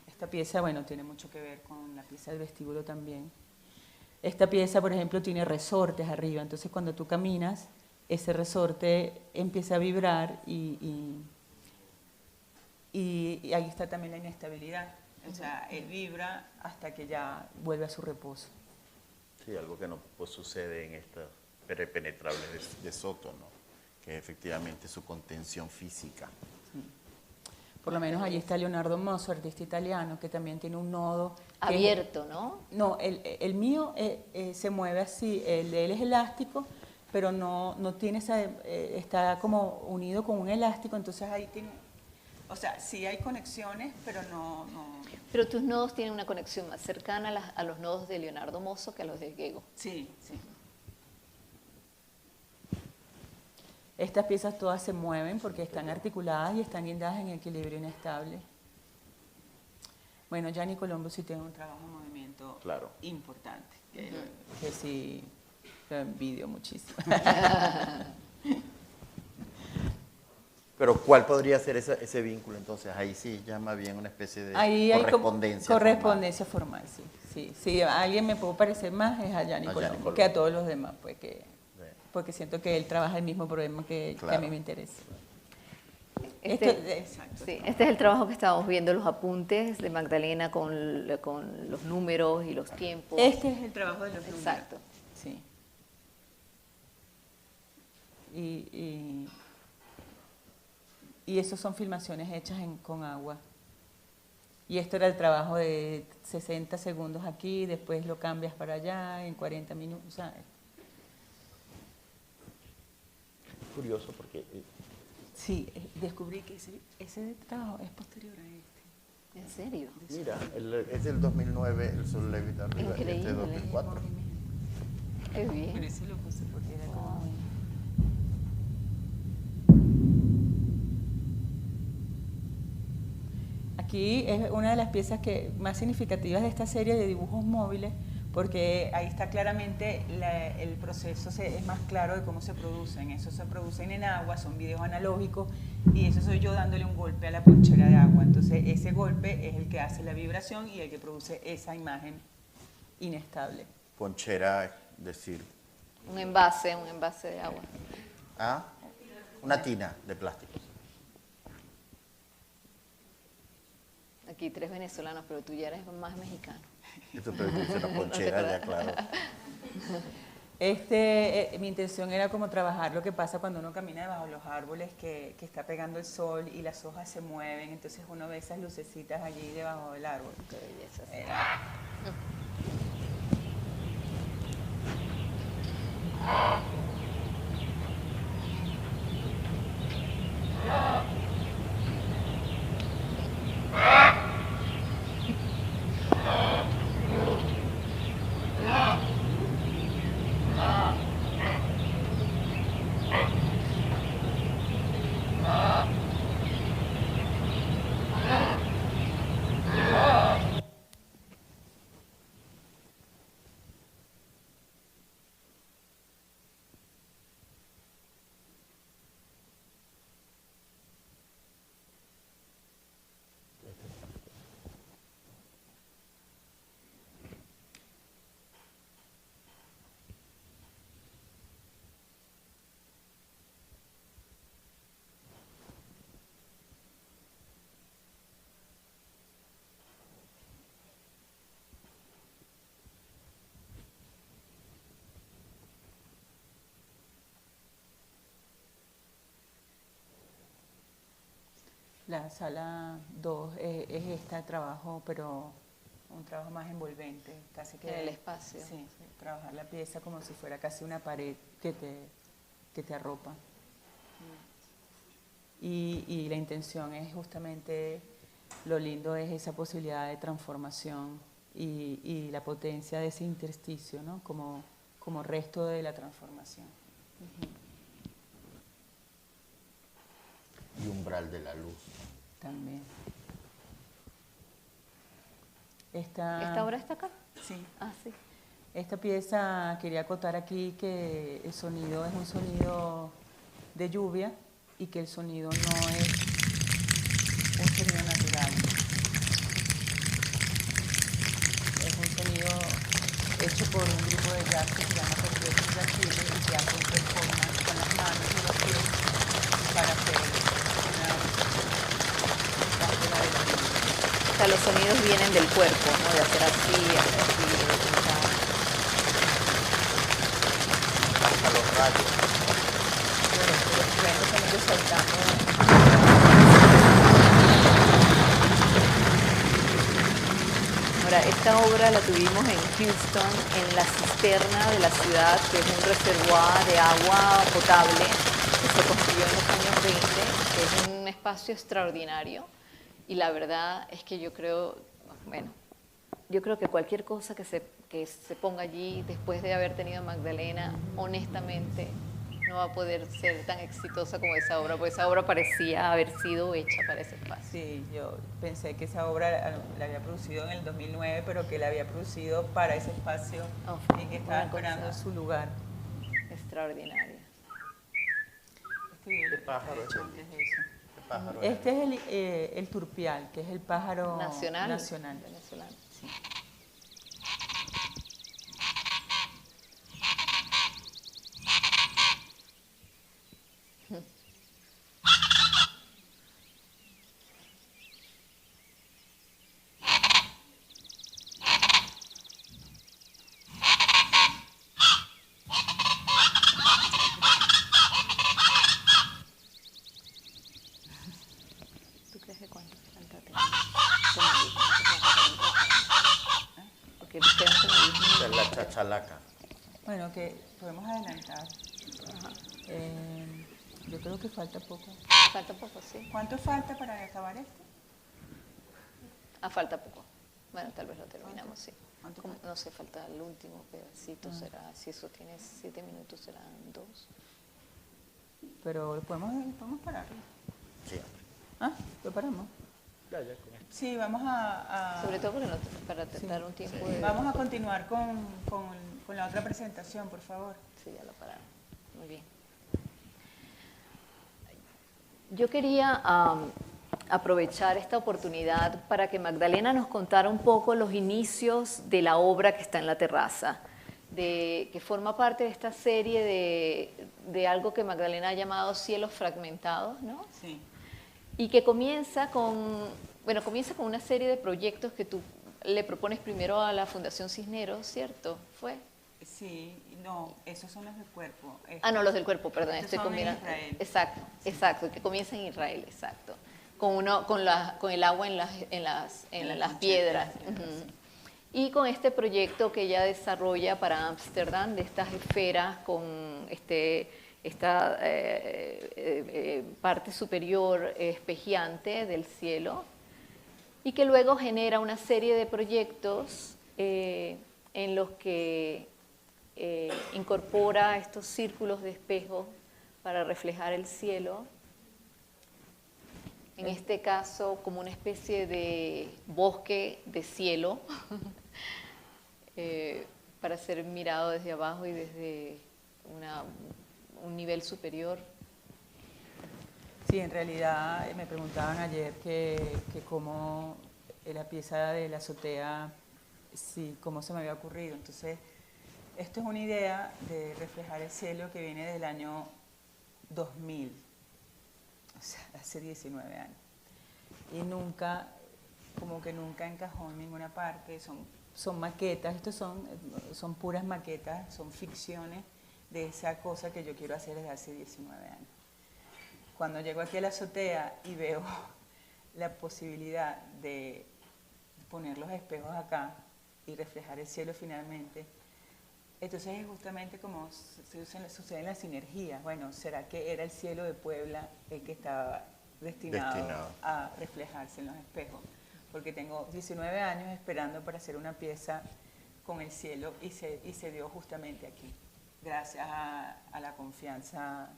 Esta pieza, bueno, tiene mucho que ver con la pieza del vestíbulo también. Esta pieza, por ejemplo, tiene resortes arriba, entonces cuando tú caminas, ese resorte empieza a vibrar y ahí está también la inestabilidad. O sea, él vibra hasta que ya vuelve a su reposo. Sí, algo que no pues, sucede en estos penetrables de Soto, ¿no? Que es efectivamente su contención física. Sí. Por lo menos allí está Leonardo Mosso, artista italiano, que también tiene un nodo abierto, ¿no? No, el mío se mueve así, el de él es elástico, pero no tiene está como unido con un elástico, entonces ahí tiene, o sea, sí hay conexiones, pero no. Pero tus nodos tienen una conexión más cercana a los nodos de Leonardo Mosso que a los de Gego. Sí, sí. Estas piezas todas se mueven porque están articuladas y están guindadas en equilibrio inestable. Bueno, Gianni Colombo sí tiene un trabajo en movimiento importante, que sí lo envidio muchísimo. Pero ¿cuál podría ser ese vínculo entonces? Ahí sí llama bien una especie de correspondencia. Correspondencia formal, sí. Si a alguien me puedo parecer más es a Gianni Colombo que a todos los demás, pues porque siento que él trabaja el mismo problema que a mí me interesa. Exacto. Sí, este es el trabajo que estábamos viendo, los apuntes de Magdalena con los números y los tiempos. Este es el trabajo de los números. Exacto. Sí. Y esos son filmaciones hechas con agua. Y esto era el trabajo de 60 segundos aquí, después lo cambias para allá en 40 minutos. ¿Sabes? Curioso porque... Sí, descubrí que ese trabajo es posterior a este. ¿En serio? Mira, es del 2009, el Sol levita arriba, Increíble. este 2004. Qué bien. Pero ese lo puse porque era como muy... Aquí es una de las piezas más significativas de esta serie de dibujos móviles, porque ahí está claramente el proceso, es más claro de cómo se producen. Eso se producen en agua, son videos analógicos, y eso soy yo dándole un golpe a la ponchera de agua. Entonces ese golpe es el que hace la vibración y el que produce esa imagen inestable. Ponchera, es decir... Un envase de agua. ¿Ah? Una tina de plástico. Aquí 3 venezolanos, pero tú ya eres más mexicano. Esto es una ponchera, ya claro. Mi intención era como trabajar lo que pasa cuando uno camina debajo de los árboles, que está pegando el sol y las hojas se mueven, entonces uno ve esas lucecitas allí debajo del árbol. Qué belleza. La sala 2 es este trabajo, pero un trabajo más envolvente, casi que... En el espacio. Sí, trabajar la pieza como si fuera casi una pared que te arropa. Y la intención es justamente, lo lindo es esa posibilidad de transformación y la potencia de ese intersticio, ¿no? Como resto de la transformación. Y umbral de la luz. También. ¿Esta obra está acá? Sí. Ah, sí. Esta pieza, quería acotar aquí que el sonido es un sonido de lluvia y que el sonido no es un sonido natural. Es un sonido hecho por un grupo de jazz que se llama Perpetuos Brasil y que hace un performance con las manos y los pies para hacer una búsqueda de la lluvia. O sea, los sonidos vienen del cuerpo, ¿no? De hacer así, de pintar. Hasta los rayos. Bueno, pero los sonidos saltando. Ahora, esta obra la tuvimos en Houston, en la cisterna de la ciudad, que es un reservoir de agua potable que se construyó en los años 20, que es un espacio extraordinario. Y la verdad es que yo creo, bueno, yo creo que cualquier cosa que se ponga allí después de haber tenido Magdalena, honestamente, no va a poder ser tan exitosa como esa obra, porque esa obra parecía haber sido hecha para ese espacio. Sí, yo pensé que esa obra la había producido en el 2009, pero que la había producido para ese espacio y que estaba esperando su lugar. Extraordinaria. ¿Qué pájaro es ¿Qué es eso? ¿Qué pájaro es? Este es el turpial, que es el pájaro Nacional. venezolano. Sí. ¿Tú crees que cuánto falta tener? Porque quedan como 10 minutos. Esa es la chachalaca. Bueno, que podemos adelantar. Yo creo que falta poco. Falta poco, sí. ¿Cuánto falta para acabar esto? Falta poco. Bueno, tal vez lo terminamos, sí. ¿Cuánto Como, falta? no sé, falta el último pedacito, será, si eso tiene 7 minutos, serán 2. Pero podemos pararlo. Sí. ¿Ah? ¿Lo paramos? Sí, vamos Sobre todo porque para dar un tiempo de... Vamos a continuar con la otra presentación, por favor. Sí, ya lo pararon. Muy bien. Yo quería aprovechar esta oportunidad para que Magdalena nos contara un poco los inicios de la obra que está en la terraza, que forma parte de esta serie de algo que Magdalena ha llamado Cielos Fragmentados, ¿no? Sí. Y que comienza con una serie de proyectos que tú le propones primero a la Fundación Cisneros, ¿cierto? ¿Fue? Sí, no, esos son los del cuerpo. No, los del cuerpo, perdón, Estos estoy son de combinando. Israel. Exacto, que comienza en Israel, exacto. Con el agua en las piedras. Ujú. Y con este proyecto que ella desarrolla para Ámsterdam, de estas esferas con esta parte superior espejeante del cielo, y que luego genera una serie de proyectos en los que incorpora estos círculos de espejo para reflejar el cielo, en este caso como una especie de bosque de cielo, para ser mirado desde abajo y desde un nivel superior. Sí, en realidad me preguntaban ayer que cómo la pieza de la azotea, sí, cómo se me había ocurrido. Entonces, esto es una idea de reflejar el cielo que viene del año 2000, o sea, hace 19 años. Y nunca, como que nunca encajó en ninguna parte, son maquetas, estos son puras maquetas, son ficciones de esa cosa que yo quiero hacer desde hace 19 años. Cuando llego aquí a la azotea y veo la posibilidad de poner los espejos acá y reflejar el cielo finalmente, entonces es justamente como suceden las sinergias. Bueno, ¿será que era el cielo de Puebla el que estaba destinado a reflejarse en los espejos? Porque tengo 19 años esperando para hacer una pieza con el cielo y se dio justamente aquí, gracias a la confianza,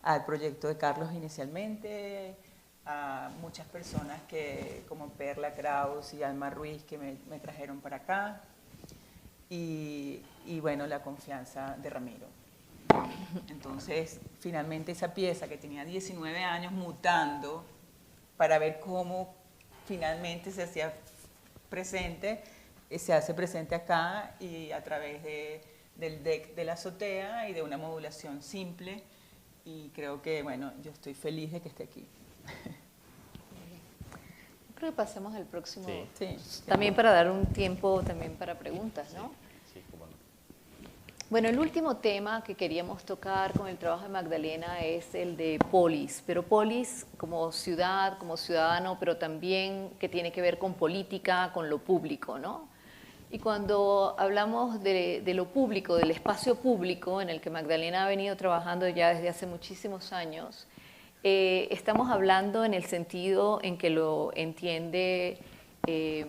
al proyecto de Carlos inicialmente, a muchas personas como Perla Kraus y Alma Ruiz que me trajeron para acá, y bueno, la confianza de Ramiro. Entonces, finalmente esa pieza que tenía 19 años mutando para ver cómo finalmente se hacía presente, se hace presente acá y a través del deck de la azotea y de una modulación simple. Y creo que, bueno, yo estoy feliz de que esté aquí. Creo que pasemos al próximo. Sí. También para dar un tiempo también para preguntas, ¿no? Sí, cómo no. Bueno, el último tema que queríamos tocar con el trabajo de Magdalena es el de Polis, pero Polis como ciudad, como ciudadano, pero también que tiene que ver con política, con lo público, ¿no? Y cuando hablamos de lo público, del espacio público en el que Magdalena ha venido trabajando ya desde hace muchísimos años, estamos hablando en el sentido en que lo entiende, se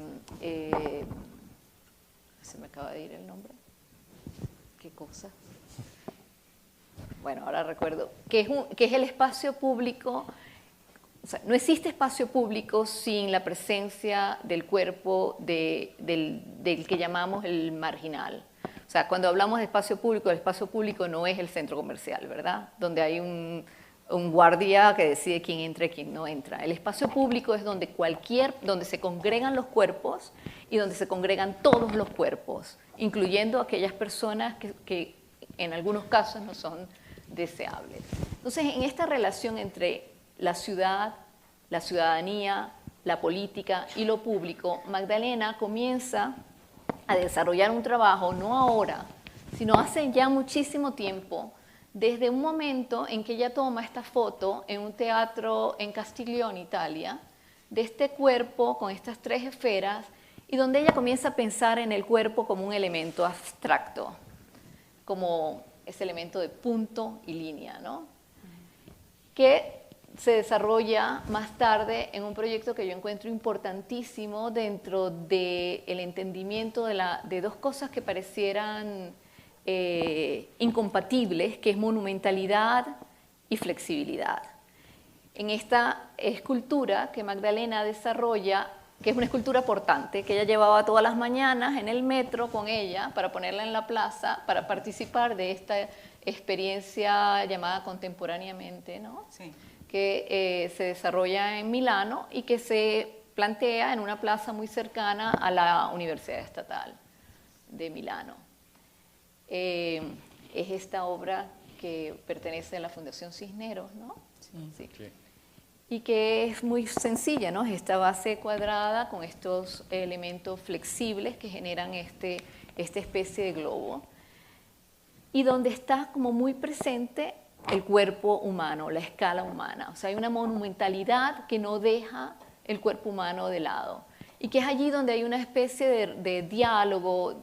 me acaba de ir el nombre, ¿qué cosa? Bueno, ahora recuerdo, que es el espacio público. O sea, no existe espacio público sin la presencia del cuerpo del que llamamos el marginal. O sea, cuando hablamos de espacio público, el espacio público no es el centro comercial, ¿verdad? Donde hay un guardia que decide quién entra y quién no entra. El espacio público es donde se congregan los cuerpos y donde se congregan todos los cuerpos, incluyendo aquellas personas que en algunos casos no son deseables. Entonces, en esta relación entre la ciudad, la ciudadanía, la política y lo público, Magdalena comienza a desarrollar un trabajo, no ahora, sino hace ya muchísimo tiempo, desde un momento en que ella toma esta foto en un teatro en Castiglione, Italia, de este cuerpo con estas 3 esferas, y donde ella comienza a pensar en el cuerpo como un elemento abstracto, como ese elemento de punto y línea, ¿no? Que se desarrolla más tarde en un proyecto que yo encuentro importantísimo dentro del entendimiento de 2 cosas que parecieran incompatibles, que es monumentalidad y flexibilidad. En esta escultura que Magdalena desarrolla, que es una escultura portante, que ella llevaba todas las mañanas en el metro con ella para ponerla en la plaza, para participar de esta experiencia llamada contemporáneamente, ¿no? Sí. Que se desarrolla en Milano y que se plantea en una plaza muy cercana a la Universidad Estatal de Milano. Es esta obra que pertenece a la Fundación Cisneros, ¿no? Sí. Sí. Y que es muy sencilla, ¿no? Es esta base cuadrada con estos elementos flexibles que generan esta especie de globo, y donde está como muy presente el cuerpo humano, la escala humana. O sea, hay una monumentalidad que no deja el cuerpo humano de lado. Y que es allí donde hay una especie de diálogo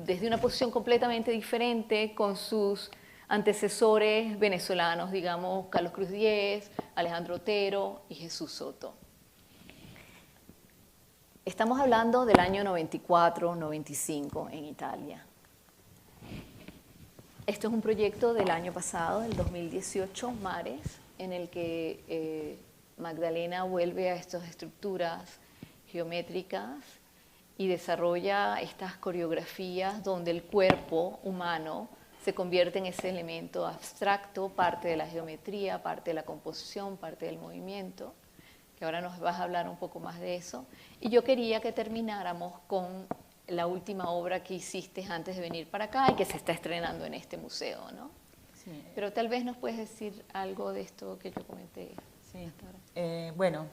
desde una posición completamente diferente con sus antecesores venezolanos, digamos, Carlos Cruz Diez, Alejandro Otero y Jesús Soto. Estamos hablando del año 94-95 en Italia. Esto es un proyecto del año pasado, del 2018, Mares, en el que Magdalena vuelve a estas estructuras geométricas y desarrolla estas coreografías donde el cuerpo humano se convierte en ese elemento abstracto, parte de la geometría, parte de la composición, parte del movimiento, que ahora nos vas a hablar un poco más de eso. Y yo quería que termináramos con la última obra que hiciste antes de venir para acá y que se está estrenando en este museo, ¿no? Sí. Pero tal vez nos puedes decir algo de esto que yo comenté. Sí. hasta ahora. Bueno,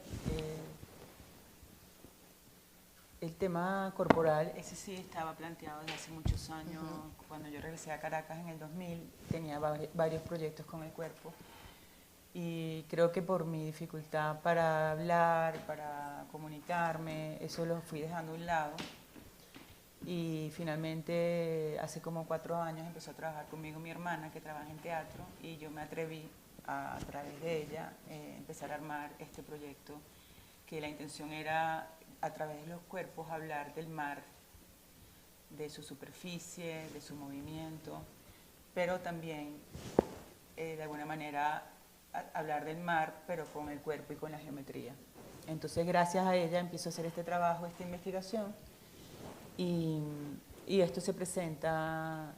el tema corporal, ese sí estaba planteado desde hace muchos años. Cuando yo regresé a Caracas en el 2000, tenía varios proyectos con el cuerpo. Y creo que por mi dificultad para hablar, para comunicarme, eso lo fui dejando a un lado. Y finalmente, hace como 4 años, empezó a trabajar conmigo mi hermana, que trabaja en teatro, y yo me atreví a través de ella, empezar a armar este proyecto, que la intención era, a través de los cuerpos, hablar del mar, de su superficie, de su movimiento, pero también, de alguna manera, hablar del mar, pero con el cuerpo y con la geometría. Entonces, gracias a ella, empiezo a hacer este trabajo, esta investigación, y esto se presenta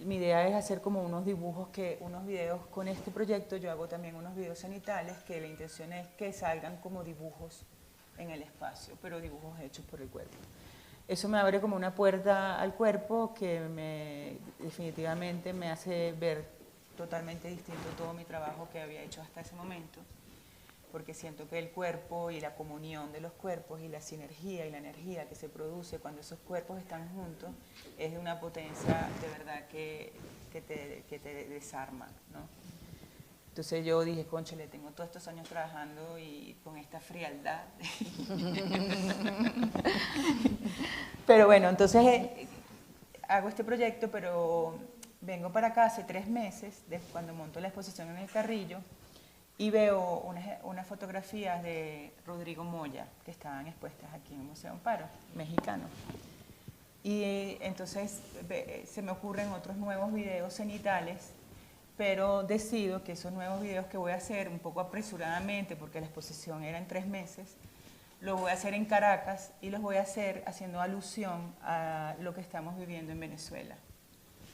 mi idea es hacer como unos dibujos, unos videos con este proyecto. Yo hago también unos videos cenitales que la intención es que salgan como dibujos en el espacio, pero dibujos hechos por el cuerpo. Eso me abre como una puerta al cuerpo que definitivamente me hace ver totalmente distinto todo mi trabajo que había hecho hasta ese momento, porque siento que el cuerpo y la comunión de los cuerpos y la sinergia y la energía que se produce cuando esos cuerpos están juntos es de una potencia de verdad que te desarma, ¿no? Entonces yo dije, cónchale, tengo todos estos años trabajando y con esta frialdad. Pero bueno, entonces hago este proyecto, pero vengo para acá hace 3 meses, cuando monto la exposición en el Carrillo, y veo unas fotografías de Rodrigo Moya, que estaban expuestas aquí en el Museo Amparo, mexicano. Y entonces se me ocurren otros nuevos videos cenitales, pero decido que esos nuevos videos que voy a hacer un poco apresuradamente, porque la exposición era en 3 meses, los voy a hacer en Caracas y los voy a hacer haciendo alusión a lo que estamos viviendo en Venezuela.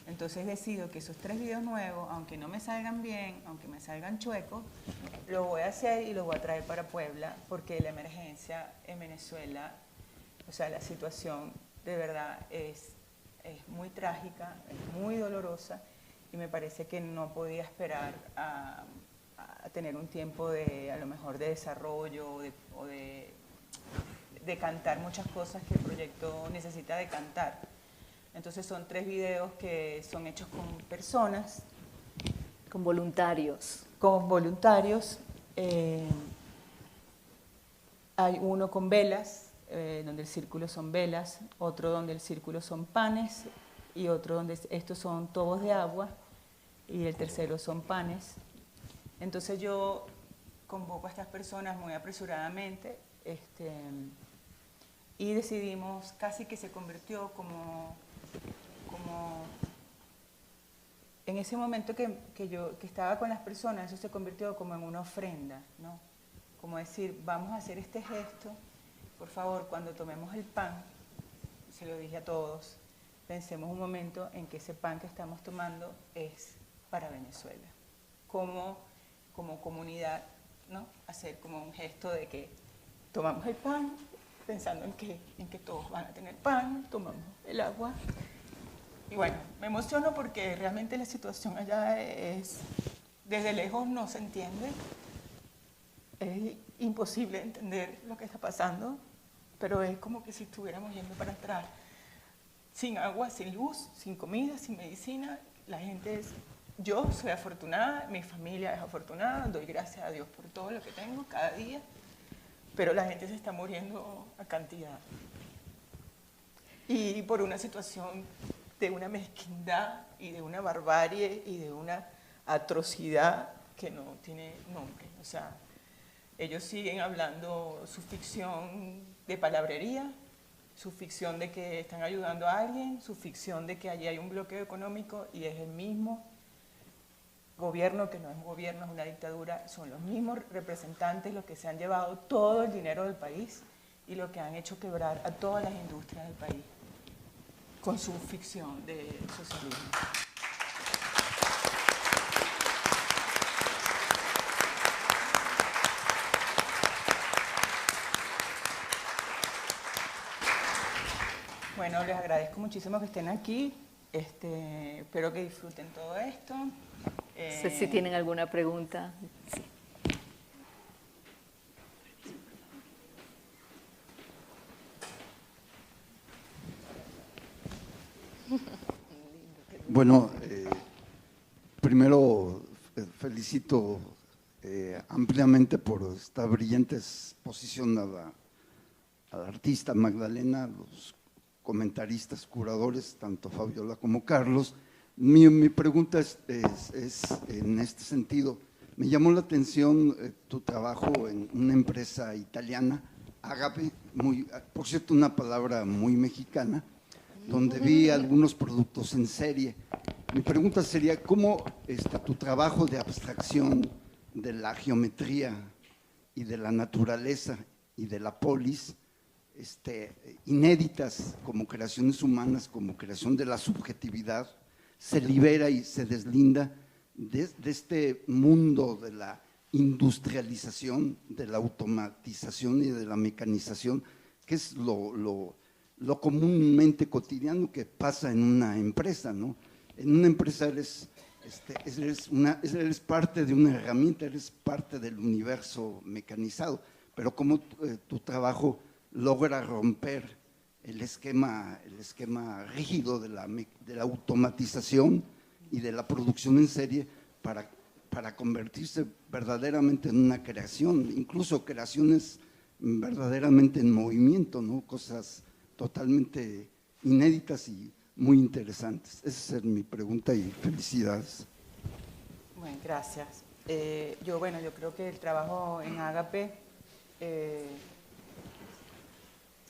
Entonces decido que esos 3 videos nuevos, aunque no me salgan bien, aunque me salgan chuecos, los voy a hacer y los voy a traer para Puebla, porque la emergencia en Venezuela, o sea, la situación de verdad es muy trágica, es muy dolorosa, y me parece que no podía esperar a tener un tiempo a lo mejor de desarrollo o de cantar muchas cosas que el proyecto necesita de cantar. Entonces son 3 videos que son hechos con personas. Con voluntarios. Con voluntarios. Hay uno con velas, donde el círculo son velas, otro donde el círculo son panes, y otro donde estos son tobos de agua, y el tercero son panes. Entonces yo convoco a estas personas muy apresuradamente, y decidimos, casi que se convirtió como en ese momento que estaba con las personas, eso se convirtió como en una ofrenda, ¿no? Como decir, vamos a hacer este gesto, por favor, cuando tomemos el pan, se lo dije a todos, pensemos un momento en que ese pan que estamos tomando es para Venezuela. Como comunidad, ¿no? Hacer como un gesto de que tomamos el pan, pensando en que todos van a tener pan, tomamos el agua. Y bueno, me emociono porque realmente la situación allá desde lejos no se entiende. Es imposible entender lo que está pasando, pero es como que si estuviéramos yendo para atrás. Sin agua, sin luz, sin comida, sin medicina. La gente yo soy afortunada, mi familia es afortunada, doy gracias a Dios por todo lo que tengo cada día, pero la gente se está muriendo a cantidad. Y por una situación de una mezquindad y de una barbarie y de una atrocidad que no tiene nombre. O sea, ellos siguen hablando su ficción de palabrería, su ficción de que están ayudando a alguien, su ficción de que allí hay un bloqueo económico y es el mismo gobierno, que no es un gobierno, es una dictadura, son los mismos representantes los que se han llevado todo el dinero del país y lo que han hecho quebrar a todas las industrias del país con su ficción de socialismo. Bueno, les agradezco muchísimo que estén aquí. Espero que disfruten todo esto. No sé si tienen alguna pregunta. Sí. Bueno, primero felicito ampliamente por esta brillante exposición a la artista Magdalena, los comentaristas, curadores, tanto Fabiola como Carlos. Mi pregunta es en este sentido. Me llamó la atención tu trabajo en una empresa italiana, Agape, por cierto, una palabra muy mexicana, donde vi algunos productos en serie. Mi pregunta sería, ¿cómo tu trabajo de abstracción de la geometría y de la naturaleza y de la polis, inéditas como creaciones humanas, como creación de la subjetividad, se libera y se deslinda de este mundo de la industrialización, de la automatización y de la mecanización, que es lo comúnmente cotidiano que pasa en una empresa, ¿no? En una empresa eres parte de una herramienta, eres parte del universo mecanizado, pero como tu trabajo logra romper el esquema rígido de la automatización y de la producción en serie para convertirse verdaderamente en una creación, incluso creaciones verdaderamente en movimiento, ¿no? Cosas totalmente inéditas y muy interesantes. Esa es mi pregunta y felicidades. Bueno, gracias. Yo creo que el trabajo en Ágape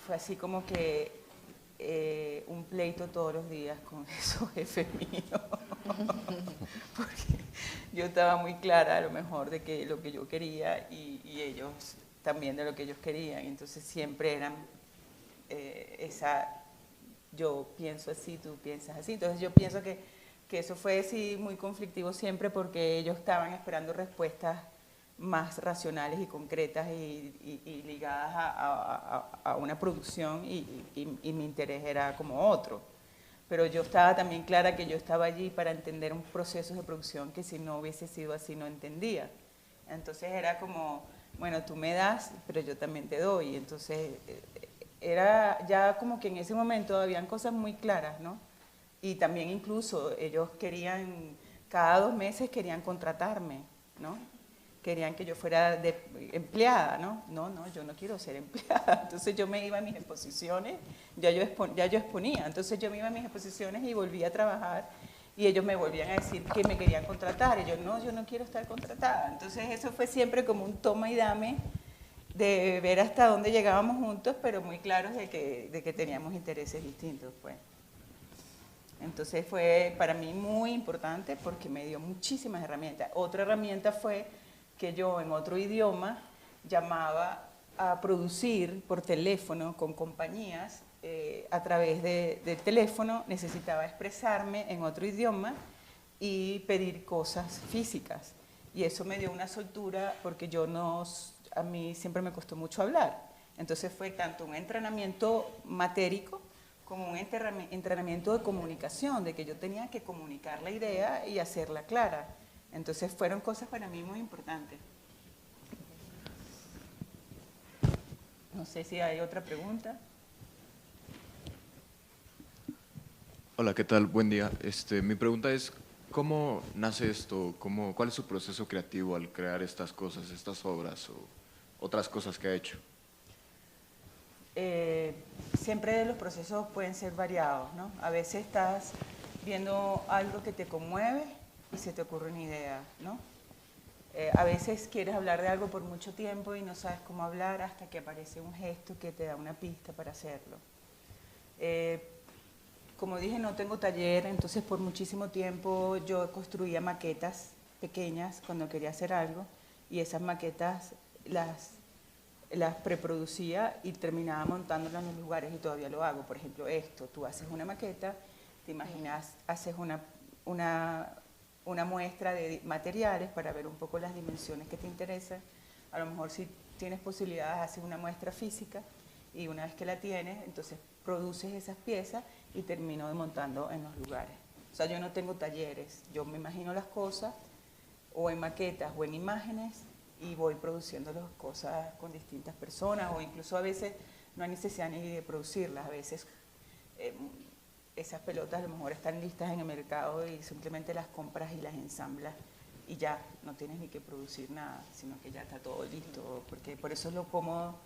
fue así como que un pleito todos los días con esos jefes míos, porque yo estaba muy clara a lo mejor de que lo que yo quería y ellos también de lo que ellos querían, entonces siempre eran yo pienso así, tú piensas así, entonces yo pienso que eso fue sí muy conflictivo siempre porque ellos estaban esperando respuestas más racionales y concretas y ligadas a una producción y mi interés era como otro. Pero yo estaba también clara que yo estaba allí para entender un proceso de producción que si no hubiese sido así no entendía. Entonces era como, bueno, tú me das, pero yo también te doy. Entonces era ya como que en ese momento habían cosas muy claras, ¿no? Y también incluso ellos querían, cada 2 meses querían contratarme, ¿no? Querían que yo fuera empleada, ¿no? No, yo no quiero ser empleada. Entonces yo me iba a mis exposiciones, ya yo exponía, entonces yo me iba a mis exposiciones y volvía a trabajar y ellos me volvían a decir que me querían contratar y yo no quiero estar contratada. Entonces eso fue siempre como un toma y dame de ver hasta dónde llegábamos juntos, pero muy claros de que teníamos intereses distintos, pues. Entonces fue para mí muy importante porque me dio muchísimas herramientas. Otra herramienta fue que yo en otro idioma llamaba a producir por teléfono con compañías a través del teléfono, necesitaba expresarme en otro idioma y pedir cosas físicas. Y eso me dio una soltura porque a mí siempre me costó mucho hablar. Entonces fue tanto un entrenamiento matérico como un entrenamiento de comunicación, de que yo tenía que comunicar la idea y hacerla clara. Entonces fueron cosas para mí muy importantes. No sé si hay otra pregunta. Hola, ¿qué tal? Buen día. Mi pregunta es, ¿cómo nace esto? ¿Cuál es su proceso creativo al crear estas cosas, estas obras o otras cosas que ha hecho? Siempre los procesos pueden ser variados, ¿no? A veces estás viendo algo que te conmueve y se te ocurre una idea, ¿no? A veces quieres hablar de algo por mucho tiempo y no sabes cómo hablar hasta que aparece un gesto que te da una pista para hacerlo. Como dije, no tengo taller, entonces por muchísimo tiempo yo construía maquetas pequeñas cuando quería hacer algo y esas maquetas las preproducía y terminaba montándolas en los lugares y todavía lo hago. Por ejemplo, tú haces una maqueta, te imaginas, haces una muestra de materiales para ver un poco las dimensiones que te interesan. A lo mejor si tienes posibilidades, haces una muestra física y una vez que la tienes, entonces produces esas piezas y termino montando en los lugares. O sea, yo no tengo talleres, yo me imagino las cosas o en maquetas o en imágenes y voy produciendo las cosas con distintas personas o incluso a veces no hay necesidad ni de producirlas, a veces esas pelotas a lo mejor están listas en el mercado y simplemente las compras y las ensamblas y ya no tienes ni que producir nada, sino que ya está todo listo, porque por eso es lo cómodo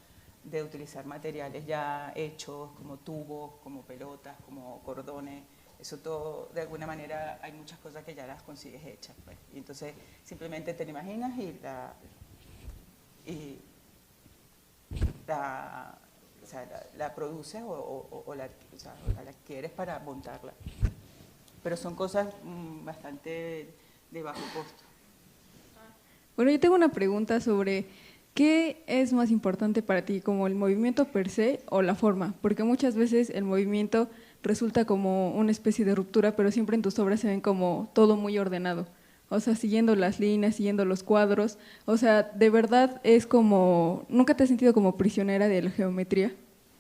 de utilizar materiales ya hechos como tubos, como pelotas, como cordones, eso todo, de alguna manera hay muchas cosas que ya las consigues hechas, pues. Y entonces simplemente te lo imaginas y la produces o la adquieres para montarla. Pero son cosas bastante de bajo costo. Bueno, yo tengo una pregunta sobre ¿qué es más importante para ti, como el movimiento per se o la forma? Porque muchas veces el movimiento resulta como una especie de ruptura, pero siempre en tus obras se ven como todo muy ordenado. O sea, siguiendo las líneas, siguiendo los cuadros. O sea, de verdad es como, ¿nunca te has sentido como prisionera de la geometría?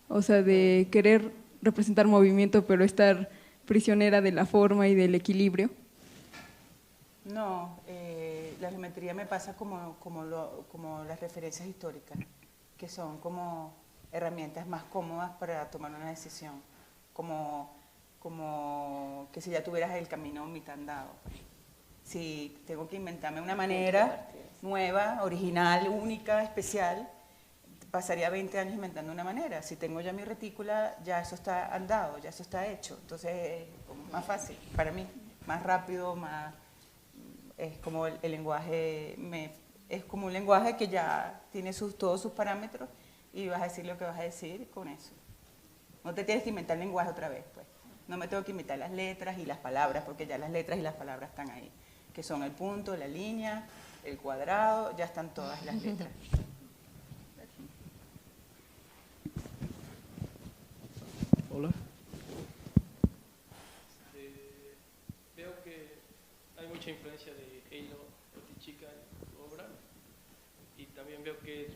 O sea, de querer representar movimiento, pero estar prisionera de la forma y del equilibrio. No, la geometría me pasa como las referencias históricas, que son como herramientas más cómodas para tomar una decisión, como que si ya tuvieras el camino mitad andado. Si tengo que inventarme una manera nueva, original, única, especial, pasaría 20 años inventando una manera. Si tengo ya mi retícula, ya eso está andado, ya eso está hecho. Entonces es más fácil para mí, más rápido, más... Es como el lenguaje, es como un lenguaje que ya tiene todos sus parámetros y vas a decir lo que vas a decir con eso. No te tienes que inventar el lenguaje otra vez, pues. No me tengo que inventar las letras y las palabras, porque ya las letras y las palabras están ahí, que son el punto, la línea, el cuadrado, ya están todas las letras. Hola. Veo que hay mucha influencia de Eilo Otichika en tu obra y también veo que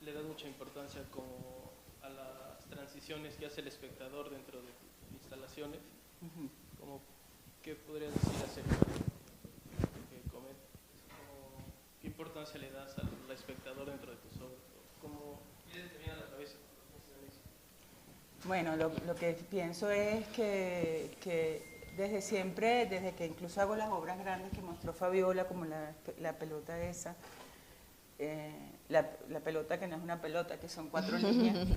le das mucha importancia como a las transiciones que hace el espectador dentro de tus instalaciones. Como, ¿qué podrías decir acerca de lo que comentas? ¿Qué importancia le das al espectador dentro de tus obras? ¿Cómo te viene a la cabeza? Bueno, lo que pienso es que desde siempre, desde que incluso hago las obras grandes que mostró Fabiola, como la pelota esa, la pelota que no es una pelota, que son 4 líneas,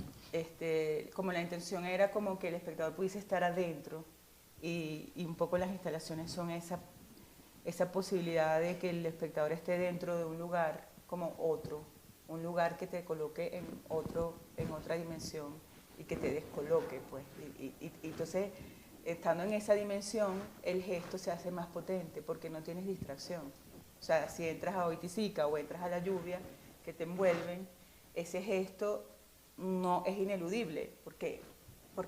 como la intención era como que el espectador pudiese estar adentro y un poco las instalaciones son esa posibilidad de que el espectador esté dentro de un lugar como otro, un lugar que te coloque en otra dimensión y que te descoloque, pues. Y entonces, estando en esa dimensión, el gesto se hace más potente porque no tienes distracción. O sea, si entras a Oiticica o entras a la lluvia que te envuelven, ese gesto no es ineludible porque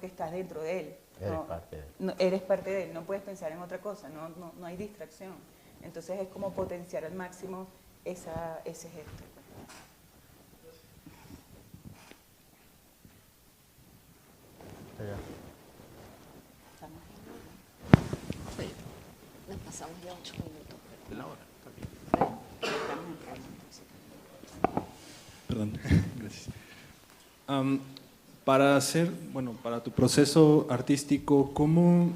estás dentro de él. Eres parte de él. No, eres parte de él, no puedes pensar en otra cosa, no hay distracción. Entonces es como potenciar al máximo ese gesto. Sí, nos pasamos ya 8 minutos. De la hora, está bien. Perdón, gracias. Para tu proceso artístico, ¿cómo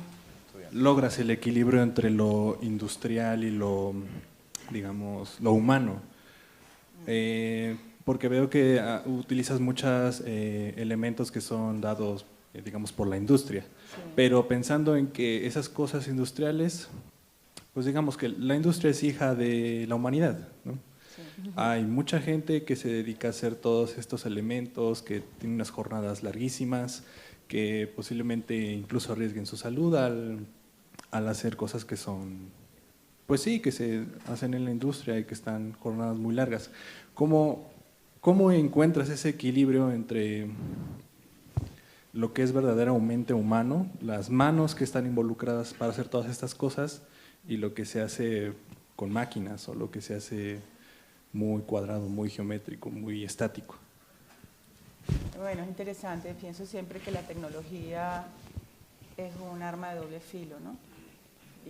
logras el equilibrio entre lo industrial y lo, digamos, lo humano? Porque veo que utilizas muchos elementos que son dados, digamos, por la industria, pero pensando en que esas cosas industriales, pues digamos que la industria es hija de la humanidad, ¿no? Hay mucha gente que se dedica a hacer todos estos elementos, que tiene unas jornadas larguísimas, que posiblemente incluso arriesguen su salud al hacer cosas que son, pues sí, que se hacen en la industria y que están jornadas muy largas. ¿Cómo encuentras ese equilibrio entre lo que es verdaderamente humano, las manos que están involucradas para hacer todas estas cosas y lo que se hace con máquinas o lo que se hace muy cuadrado, muy geométrico, muy estático? Bueno, es interesante. Pienso siempre que la tecnología es un arma de doble filo, ¿no?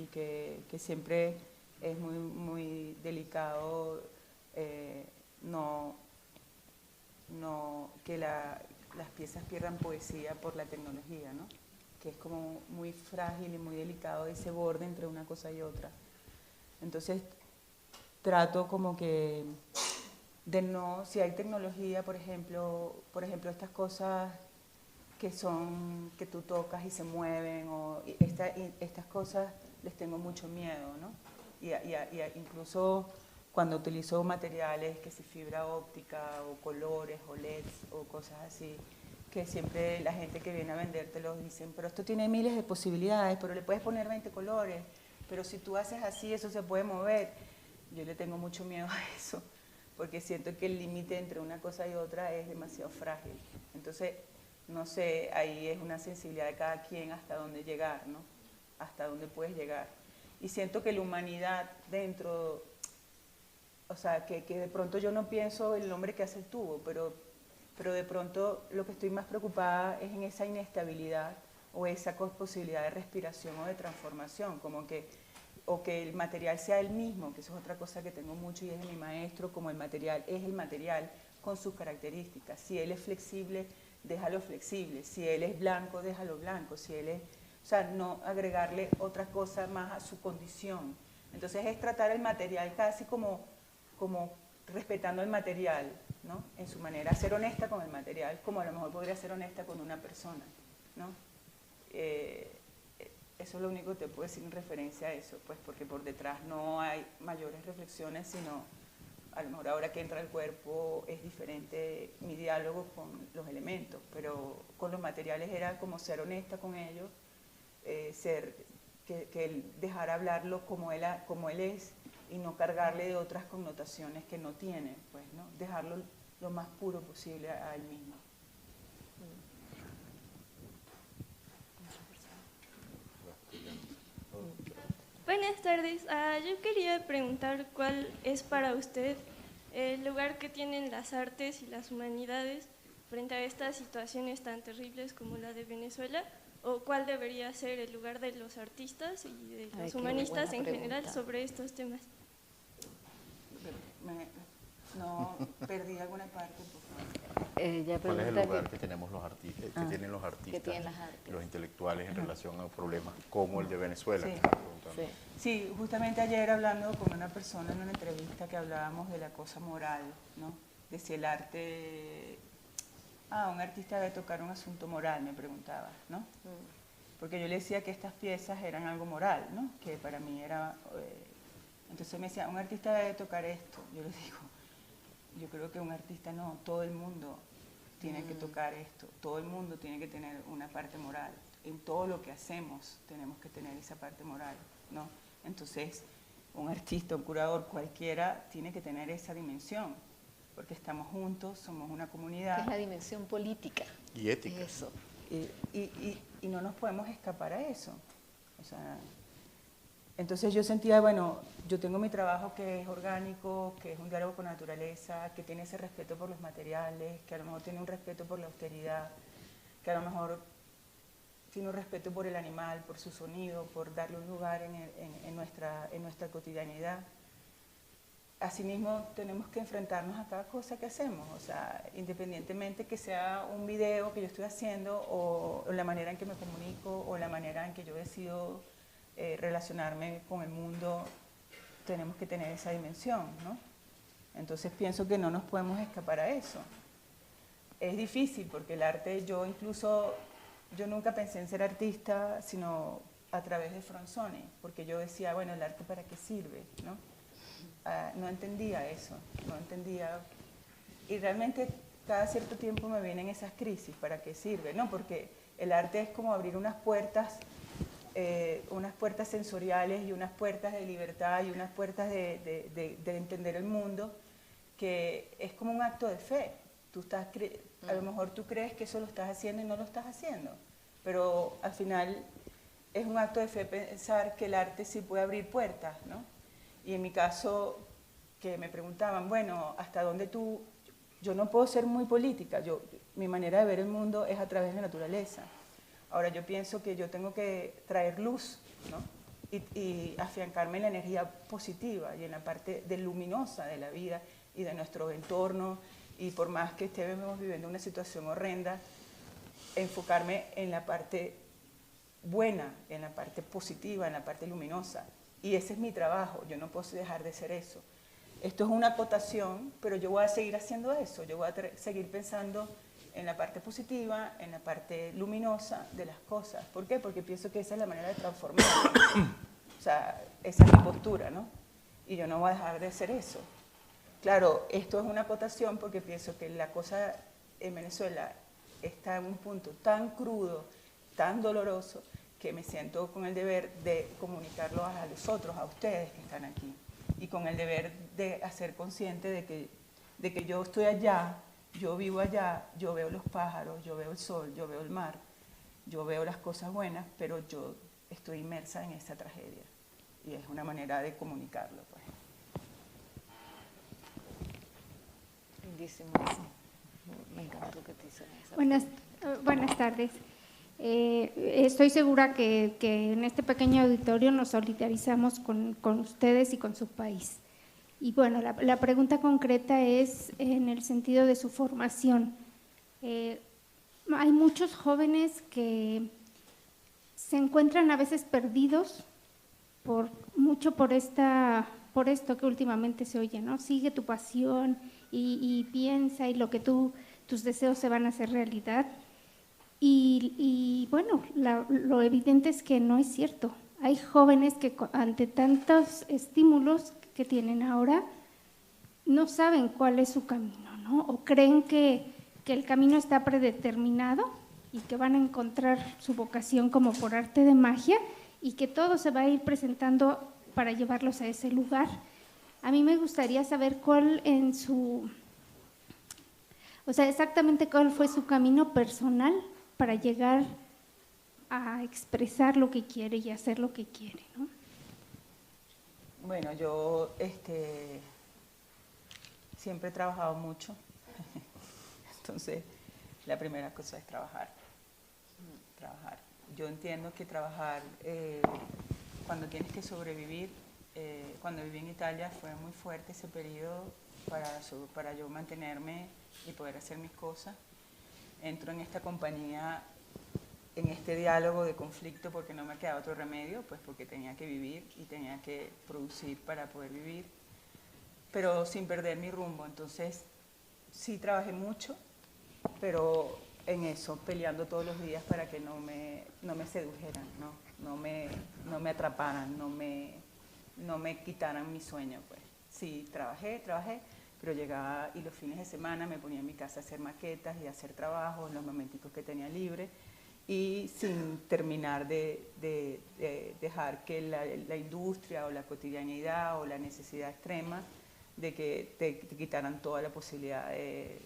Y que siempre es muy delicado que las piezas pierdan poesía por la tecnología, ¿no? Que es como muy frágil y muy delicado ese borde entre una cosa y otra. Entonces, trato como que de no, si hay tecnología, por ejemplo estas cosas que tú tocas y se mueven, o estas cosas les tengo mucho miedo, ¿no? Y incluso cuando utilizo materiales, que si fibra óptica, o colores, o LEDs, o cosas así, que siempre la gente que viene a vendértelos dicen, pero esto tiene miles de posibilidades, pero le puedes poner 20 colores, pero si tú haces así, eso se puede mover. Yo le tengo mucho miedo a eso, porque siento que el límite entre una cosa y otra es demasiado frágil. Entonces, No sé, ahí es una sensibilidad de cada quien hasta dónde llegar, ¿no? Hasta dónde puedes llegar. Y siento que la humanidad dentro, o sea, que de pronto yo no pienso el hombre que hace el tubo, pero de pronto lo que estoy más preocupada es en esa inestabilidad o esa posibilidad de respiración o de transformación, como que, o que el material sea el mismo, que eso es otra cosa que tengo mucho y es de mi maestro, como el material es el material con sus características. Si él es flexible, déjalo flexible. Si él es blanco, déjalo blanco. Si él es, o sea, no agregarle otra cosa más a su condición. Entonces es tratar el material casi como respetando el material, ¿no? En su manera, ser honesta con el material, como a lo mejor podría ser honesta con una persona, ¿no? Eso es lo único que te puedo decir en referencia a eso, pues porque por detrás no hay mayores reflexiones, sino a lo mejor ahora que entra el cuerpo es diferente mi diálogo con los elementos, pero con los materiales era como ser honesta con ellos, que él dejara hablarlo como él es y no cargarle de otras connotaciones que no tiene, pues, ¿no? Dejarlo lo más puro posible a él mismo. Buenas tardes. Yo quería preguntar cuál es para usted el lugar que tienen las artes y las humanidades frente a estas situaciones tan terribles como la de Venezuela, o cuál debería ser el lugar de los artistas y de los humanistas en general sobre estos temas. No perdí alguna parte, por favor. ¿Cuál es el lugar que tenemos los artistas, que tienen los artistas, que tienen las artes, los intelectuales en relación a problemas como el de Venezuela? Sí. Que estás preguntando. Sí, justamente ayer hablando con una persona en una entrevista que hablábamos de la cosa moral, ¿no? De si el arte... un artista debe tocar un asunto moral, me preguntaba, ¿no? Porque yo le decía que estas piezas eran algo moral, ¿no? Que para mí era... entonces me decía, un artista debe tocar esto. Yo le digo, yo creo que un artista no, todo el mundo tiene que tocar esto, todo el mundo tiene que tener una parte moral. En todo lo que hacemos tenemos que tener esa parte moral, ¿no? Entonces, un artista, un curador, cualquiera, tiene que tener esa dimensión, porque estamos juntos, somos una comunidad. Que es la dimensión política. Y ética. Eso. Y no nos podemos escapar a eso. O sea, entonces yo sentía, bueno, yo tengo mi trabajo que es orgánico, que es un diálogo con la naturaleza, que tiene ese respeto por los materiales, que a lo mejor tiene un respeto por la austeridad, que a lo mejor tiene un respeto por el animal, por su sonido, por darle un lugar en nuestra cotidianidad. Asimismo, tenemos que enfrentarnos a cada cosa que hacemos, o sea, independientemente que sea un video que yo estoy haciendo o la manera en que me comunico o la manera en que yo decido relacionarme con el mundo, tenemos que tener esa dimensión, ¿no? Entonces pienso que no nos podemos escapar a eso. Es difícil porque el arte, yo nunca pensé en ser artista, sino a través de Fronzoni, porque yo decía, bueno, ¿el arte para qué sirve?, ¿no? No entendía eso, no entendía, y realmente cada cierto tiempo me vienen esas crisis, ¿para qué sirve? No, porque el arte es como abrir unas puertas sensoriales y unas puertas de libertad y unas puertas de entender el mundo, que es como un acto de fe. A lo mejor tú crees que eso lo estás haciendo y no lo estás haciendo, pero al final es un acto de fe pensar que el arte sí puede abrir puertas, ¿no? Y en mi caso, que me preguntaban, bueno, ¿hasta dónde tú...? Yo no puedo ser muy política, mi manera de ver el mundo es a través de la naturaleza. Ahora yo pienso que yo tengo que traer luz, ¿no? Y afiancarme en la energía positiva y en la parte luminosa de la vida y de nuestro entorno, y por más que estemos viviendo una situación horrenda, enfocarme en la parte buena, en la parte positiva, en la parte luminosa. Y ese es mi trabajo, yo no puedo dejar de hacer eso. Esto es una acotación, pero yo voy a seguir haciendo eso, yo voy a seguir pensando en la parte positiva, en la parte luminosa de las cosas. ¿Por qué? Porque pienso que esa es la manera de transformar. O sea, esa es mi postura, ¿no? Y yo no voy a dejar de hacer eso. Claro, esto es una acotación porque pienso que la cosa en Venezuela está en un punto tan crudo, tan doloroso, que me siento con el deber de comunicarlo a los otros, a ustedes que están aquí, y con el deber de hacer consciente de que yo estoy allá yo vivo allá, yo veo los pájaros, yo veo el sol, yo veo el mar, yo veo las cosas buenas, pero yo estoy inmersa en esa tragedia. Y es una manera de comunicarlo, pues. Lindísimo eso. Me encantó que te hicieron esa Buenas tardes. Estoy segura que en este pequeño auditorio nos solidarizamos con ustedes y con su país. Y bueno, la pregunta concreta es en el sentido de su formación. Hay muchos jóvenes que se encuentran a veces perdidos por esto que últimamente se oye, ¿no? Sigue tu pasión y piensa y tus deseos se van a hacer realidad. Y bueno, lo evidente es que no es cierto. Hay jóvenes que ante tantos estímulos que tienen ahora, no saben cuál es su camino, ¿no? O creen que el camino está predeterminado y que van a encontrar su vocación como por arte de magia y que todo se va a ir presentando para llevarlos a ese lugar. A mí me gustaría saber exactamente cuál fue su camino personal para llegar a expresar lo que quiere y hacer lo que quiere, ¿no? Bueno, yo siempre he trabajado mucho, entonces la primera cosa es trabajar. Yo entiendo que trabajar, cuando tienes que sobrevivir, cuando viví en Italia fue muy fuerte ese periodo para yo mantenerme y poder hacer mis cosas. Entro en esta compañía, en este diálogo de conflicto porque no me quedaba otro remedio, pues porque tenía que vivir y tenía que producir para poder vivir, pero sin perder mi rumbo. Entonces sí trabajé mucho, pero en eso, peleando todos los días para que no me sedujeran, no me atraparan, no me quitaran mi sueño, pues. Sí, trabajé, pero llegaba y los fines de semana me ponía en mi casa a hacer maquetas y a hacer trabajos en los momenticos que tenía libre y sin terminar de dejar que la industria o la cotidianidad o la necesidad extrema de que te quitaran toda la posibilidad de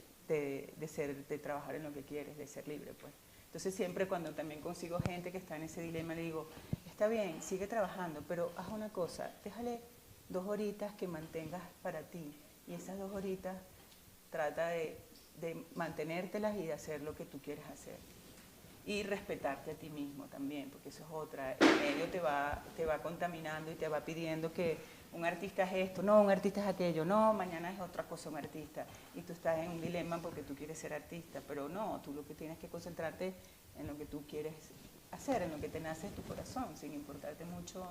trabajar en lo que quieres, de ser libre, pues. Entonces siempre cuando también consigo gente que está en ese dilema, le digo, está bien, sigue trabajando, pero haz una cosa, déjale 2 horitas que mantengas para ti, y esas 2 horitas trata de mantenértelas y de hacer lo que tú quieres hacer. Y respetarte a ti mismo también, porque eso es otra, el medio te va contaminando y te va pidiendo que un artista es esto, no, un artista es aquello, no, mañana es otra cosa un artista. Y tú estás en un dilema porque tú quieres ser artista, pero no, tú lo que tienes que concentrarte en lo que tú quieres hacer, en lo que te nace de tu corazón, sin importarte mucho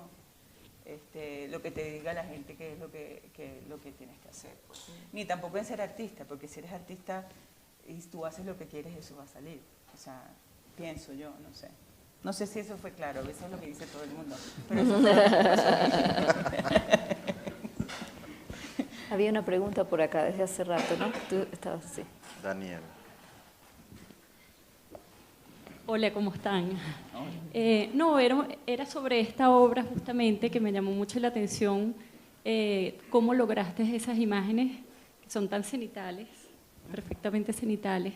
lo que te diga la gente que es lo que tienes que hacer. Ni tampoco en ser artista, porque si eres artista y tú haces lo que quieres, eso va a salir. O sea, pienso yo, no sé. No sé si eso fue claro, eso es lo que dice todo el mundo. Pero eso fue lo que pasó a mí. Había una pregunta por acá desde hace rato, ¿no? Tú estabas así. Daniel. Hola, ¿cómo están? No, era sobre esta obra justamente que me llamó mucho la atención, cómo lograste esas imágenes que son tan cenitales, perfectamente cenitales,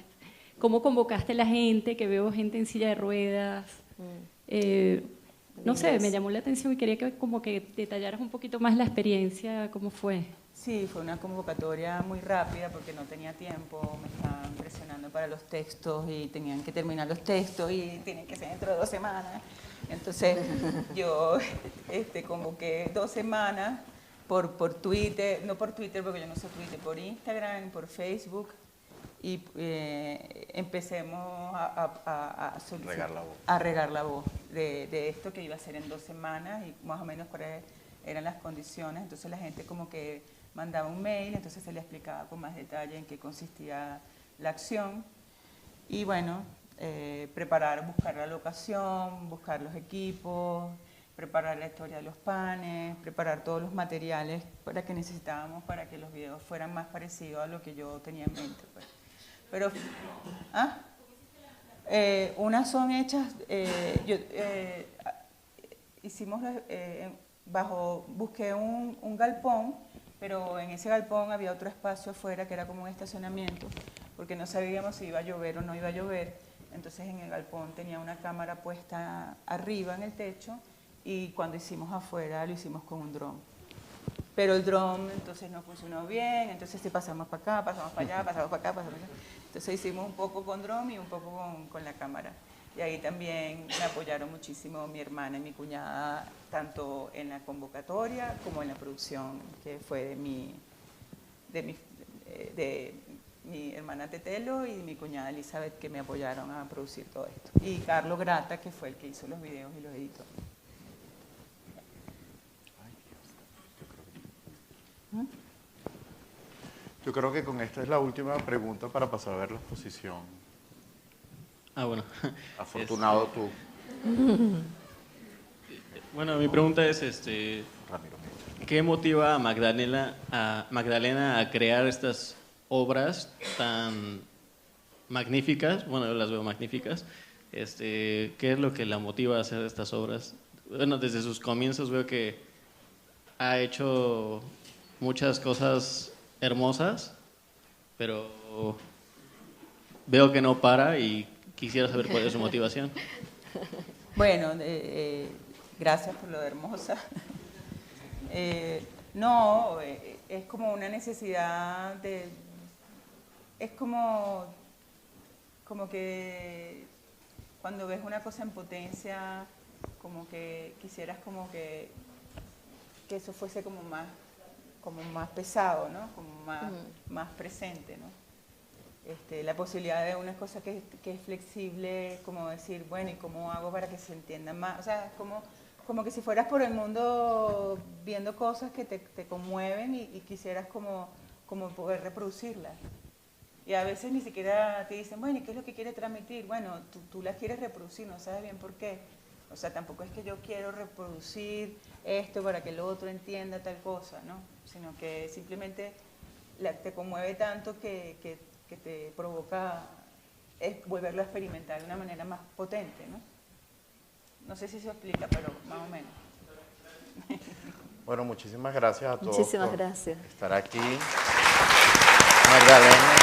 cómo convocaste a la gente, que veo gente en silla de ruedas, no sé, me llamó la atención y quería que como que detallaras un poquito más la experiencia, cómo fue. Sí, fue una convocatoria muy rápida porque no tenía tiempo, me estaban presionando para los textos y tenían que terminar los textos y tienen que ser dentro de 2 semanas. Entonces yo convoqué 2 semanas por Twitter, no por Twitter porque yo no sé Twitter, por Instagram, por Facebook y empecemos a regar la voz de esto que iba a ser en 2 semanas y más o menos cuáles eran las condiciones. Entonces la gente como que mandaba un mail, entonces se le explicaba con más detalle en qué consistía la acción y bueno, buscar la locación, buscar los equipos, preparar la historia de los panes, preparar todos los materiales que necesitábamos para que los videos fueran más parecidos a lo que yo tenía en mente, pues. Pero, unas son hechas, busqué un galpón, pero en ese galpón había otro espacio afuera que era como un estacionamiento, porque no sabíamos si iba a llover o no iba a llover. Entonces en el galpón tenía una cámara puesta arriba en el techo y cuando hicimos afuera lo hicimos con un dron. Pero el dron entonces no funcionó bien, entonces sí pasamos para acá, pasamos para allá, pasamos para acá, pasamos para allá. Entonces hicimos un poco con dron y un poco con la cámara. Y ahí también me apoyaron muchísimo mi hermana y mi cuñada, tanto en la convocatoria como en la producción, que fue de mi hermana Tetelo y mi cuñada Elizabeth, que me apoyaron a producir todo esto. Y Carlos Grata, que fue el que hizo los videos y los editó. Yo creo que con esta es la última pregunta para pasar a ver la exposición. Ah, bueno. Afortunado tú. Bueno, mi pregunta es, Ramiro. ¿qué motiva a Magdalena a crear estas obras tan magníficas? Bueno, yo las veo magníficas. ¿Qué es lo que la motiva a hacer estas obras? Bueno, desde sus comienzos veo que ha hecho muchas cosas hermosas, pero veo que no para y quisiera saber cuál es su motivación. Bueno, gracias por lo de hermosa. No, es como una necesidad de... Es como que cuando ves una cosa en potencia, como que quisieras como que eso fuese como más pesado, ¿no? Como más presente, ¿no? La posibilidad de una cosa que es flexible, como decir, bueno, ¿y cómo hago para que se entienda más? O sea, como que si fueras por el mundo viendo cosas que te conmueven y quisieras como poder reproducirlas. Y a veces ni siquiera te dicen, bueno, ¿y qué es lo que quieres transmitir? Bueno, tú las quieres reproducir, no sabes bien por qué. O sea, tampoco es que yo quiero reproducir esto para que el otro entienda tal cosa, ¿no? Sino que simplemente te conmueve tanto que te provoca volverlo a experimentar de una manera más potente, ¿no? No sé si se explica, pero más o menos. Bueno, muchísimas gracias a todos Muchísimas por gracias. estar aquí. Magdalena.